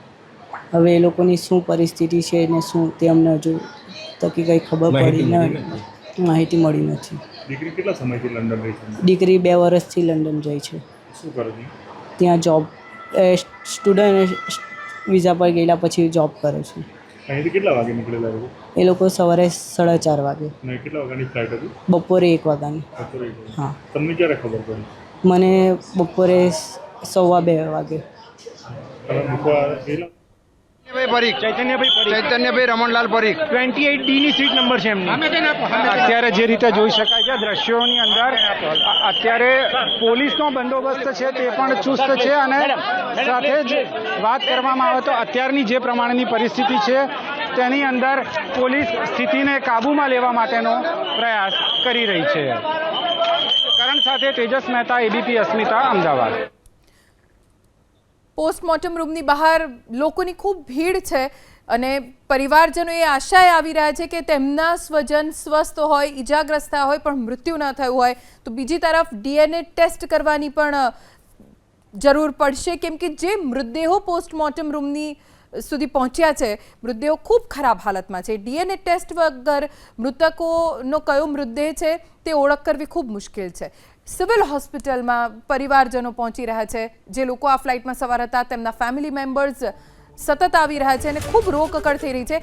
હવે એ લોકોની શું પરિસ્થિતિ છે ને શું તે અમને હજુ તકી કંઈ ખબર પડી માહિતી મળી નથી. દીકરી કેટલા સમયથી લંડન રહી છે? દીકરી 2 વર્ષથી લંડન જાય છે. શું કરે છે? ત્યાં જોબ સ્ટુડન્ટ વિઝા પર ગયેલા પછી જોબ કરે છે. અહીંથી કેટલા વાગે નીકળેલા લોકો? એ લોકો સવારે 4:30 વાગે. ને કેટલા વાગ્યાની ફ્લાઇટ હતી? બપોરે 1 વાગ્યાની. બપોરે 1 વાગે. હા. તમને ક્યારે ખબર પડી? મને બપોરે 2:15 વાગે. તમે મૂકવા ગયેલા? ચૈતન્યભાઈ રમણલાલ પરીખ 28D ની સીટ નંબર છે એમની. અત્યારે જે રીતે જોઈ શકાય છે દ્રશ્યોની અંદર અત્યારે પોલીસનો બંદોબસ્ત છે તે પણ ચુસ્ત છે અને સાથે જ વાત કરવામાં આવે તો અત્યારની જે પ્રમાણેની પરિસ્થિતિ છે તેની અંદર પોલીસ સ્થિતિને કાબૂમાં લેવા માટેનો પ્રયાસ કરી રહી છે. કરણ સાથે તેજસ મહેતા, ABP અસ્મિતા, અમદાવાદ. પોસ્ટમોર્ટમ રૂમની બહાર લોકોની ખૂબ ભીડ છે અને પરિવારજનો એ આશાએ આવી રહ્યા છે કે તેમના સ્વજન સ્વસ્થ હોય, ઈજાગ્રસ્ત થયા હોય પણ મૃત્યુ ન થયું હોય. તો બીજી તરફ DNA ટેસ્ટ કરવાની પણ જરૂર પડશે, કેમ કે જે મૃતદેહો પોસ્ટમોર્ટમ રૂમની સુધી પહોંચ્યા છે મૃતદેહો ખૂબ ખરાબ હાલતમાં છે. DNA ટેસ્ટ વગર મૃતકોનો કયો મૃતદેહ છે તે ઓળખ કરવી ખૂબ મુશ્કેલ છે. સિવિલ હોસ્પિટલમાં પરિવારજનો પહોંચી રહ્યા છે. જે લોકો આ ફ્લાઇટમાં સવાર હતા તેમના ફેમિલી મેમ્બર્સ સતત આવી રહ્યા છે અને ખૂબ રોકકળ થઈ રહી છે.